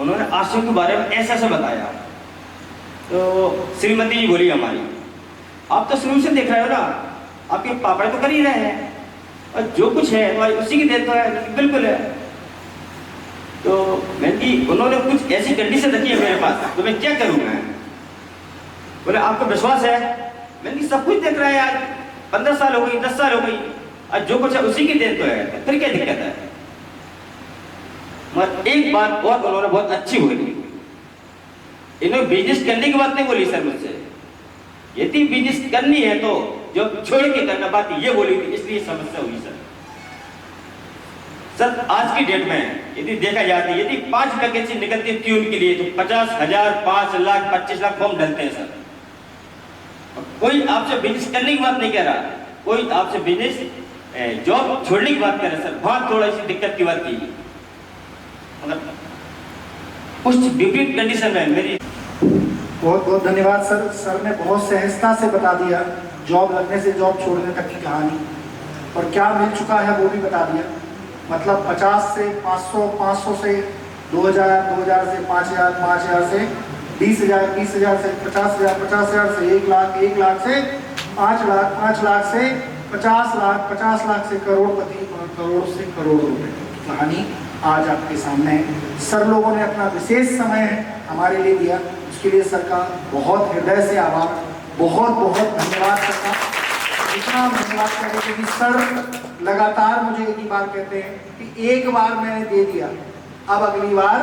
उन्होंने आरसीएम के बारे में ऐसा ऐसा बताया। तो श्रीमती जी बोली हमारी, आप तो शुरू से देख रहे हो ना, आपके पापा तो कर ही रहे हैं, और जो कुछ है तो उसी की देन तो है। बिल्कुल है। तो मैंने उन्होंने कुछ ऐसी कंडीशन रखी है मेरे पास, तो मैं क्या करूँ मैं? बोले आपको विश्वास है? मैंने सब कुछ देख रहा है, आज 15 साल हो गई, 10 साल हो गई, और जो कुछ है उसी की देन तो है, फिर क्या दिक्कत है? मगर एक बात और उन्होंने बहुत अच्छी बोली, इन्होंने बिजनेस करने की बात नहीं बोली सर मुझसे, यदि बिजनेस करनी है तो जो छोड़ के करना, बात ये बोली थी, इसलिए समस्या हुई सर। सर आज की डेट में यदि देखा जाता है, यदि 5 वैकेंसी निकलती है ट्यून के लिए तो 50,000, 5 लाख, 25 लाख फॉर्म डलते हैं सर। कोई आपसे बिजनेस करने की बात नहीं कह रहा, कोई आपसे बिजनेस जॉब छोड़ने की बात कर रहा है सर। वहां थोड़ा सी दिक्कत की बात की, मगर कुछ विपरीत कंडीशन में मेरी। बहुत बहुत धन्यवाद सर। सर ने बहुत सहजता से बता दिया जॉब लगने से जॉब छोड़ने तक की कहानी, और क्या मिल चुका है वो भी बता दिया। मतलब 50 से 500, 500 से 2000, 2000 से 5000, 5000 से 20,000, 20,000 से 50,000, 50,000 से 1 लाख, 1 लाख से 5 लाख, 5 लाख से 50 लाख, 50 लाख से करोड़पति, और करोड़ से करोड़ रुपए की कहानी आज आपके सामने है। सर लोगों ने अपना विशेष समय हमारे लिए दिया, उसके लिए सर का बहुत हृदय से आभार, बहुत बहुत धन्यवाद सर का। इतना धन्यवाद करें क्योंकि सर लगातार मुझे एक ही बात कहते हैं कि एक बार मैंने दे दिया, अब अगली बार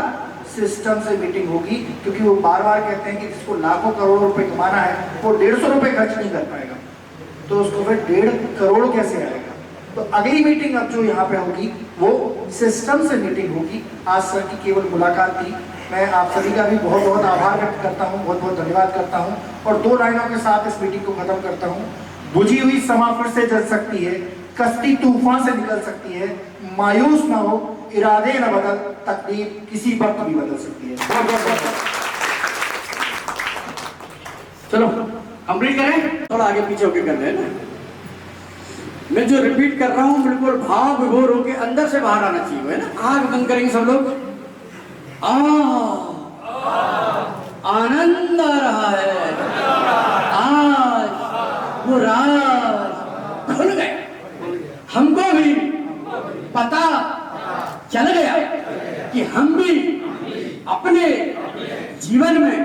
सिस्टम से मीटिंग होगी, क्योंकि वो बार बार कहते हैं कि जिसको लाखों करोड़ रुपए कमाना है वो 150 रुपए खर्च नहीं कर पाएगा, तो उसको फिर 1.5 करोड़ कैसे आएगा। तो अगली मीटिंग अब जो यहाँ पे होगी वो सिस्टम से मीटिंग होगी। आज सर की केवल मुलाकात थी। मैं आप सभी का भी बहुत बहुत आभार व्यक्त करता हूँ, बहुत बहुत धन्यवाद करता हूँ, और 2 लाइनों के साथ इस मीटिंग को खत्म करता हूँ। बुझी हुई समा फिर से जल सकती है, कश्ती तूफान से निकल सकती है, मायूस ना हो, इरादे न बदल, तकदीर किसी वक्त भी बदल सकती है। चलो कंप्लीट करें, थोड़ा आगे पीछे होके कर रहे हैं ना। मैं जो रिपीट कर रहा हूँ बिल्कुल भाव विभोर होके अंदर से बाहर आना चाहिए, है ना। आंख बंद करेंगे सब लोग। आनंद आ रहा है, आज वो राज खुल गए, हमको भी पता चल गया कि हम भी अपने जीवन में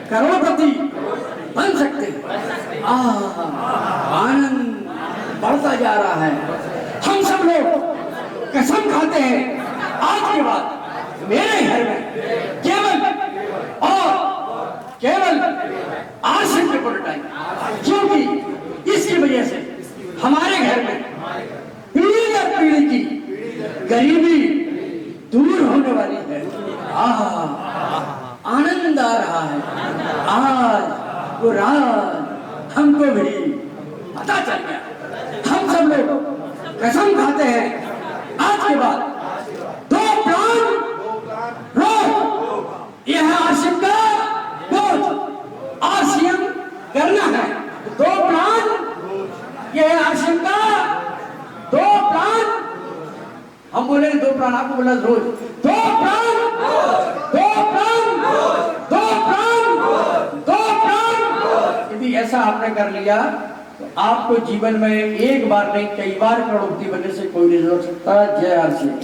करोड़पति बन सकते हैं। आनंद बढ़ता जा रहा है। हम सब लोग कसम खाते हैं आज के बाद मेरे घर में केवल और केवल आरसीएम के प्रोटोटाइप, क्योंकि इसकी वजह से हमारे घर में पीढ़ी दर पीढ़ी की गरीबी दूर होने वाली है। आनंद आ रहा है, आज वो राज हमको भी पता चल गया। हम सब लोग कसम खाते हैं आज के बाद 2 प्लान रोज, यह है आरसीएम का रोज, आरसीएम करना है। 2 प्लान, यह है आरसीएम का 2 प्लान। हम बोले 2 प्लान, आपको बोला रोज 2 प्लान, 2 प्लान, 2 प्लान, 2 प्लान। यदि ऐसा आपने कर लिया तो आपको जीवन में एक बार नहीं कई बार करोड़पति बनने से कोई नहीं रोक सकता। जय आरसीएम।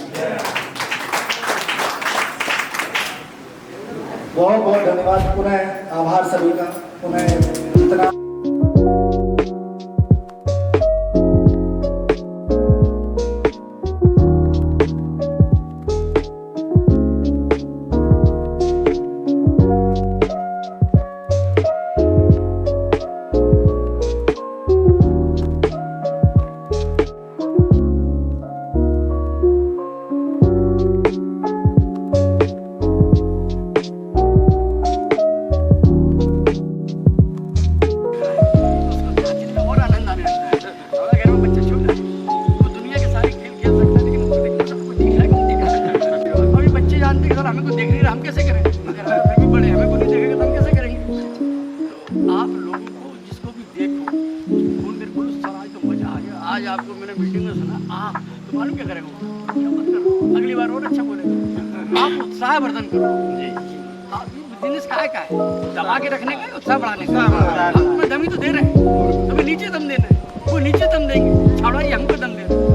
बहुत बहुत धन्यवाद, पुनः आभार सभी का, पुनः इतना आपको मैंने मीटिंग में सुना, तो मालूम क्या करेगा वो? क्या मत करो, अगली बार और अच्छा बोलेगा। आप उत्साह वर्धन करो। बिजनेस का है दबा के रखने का, उत्साह बढ़ाने का। हम तुम्हें दम ही तो दे रहे हैं, तुम्हें नीचे दम देना है, वो नीचे दम देंगे, छाड़ो ये हमको दम दे।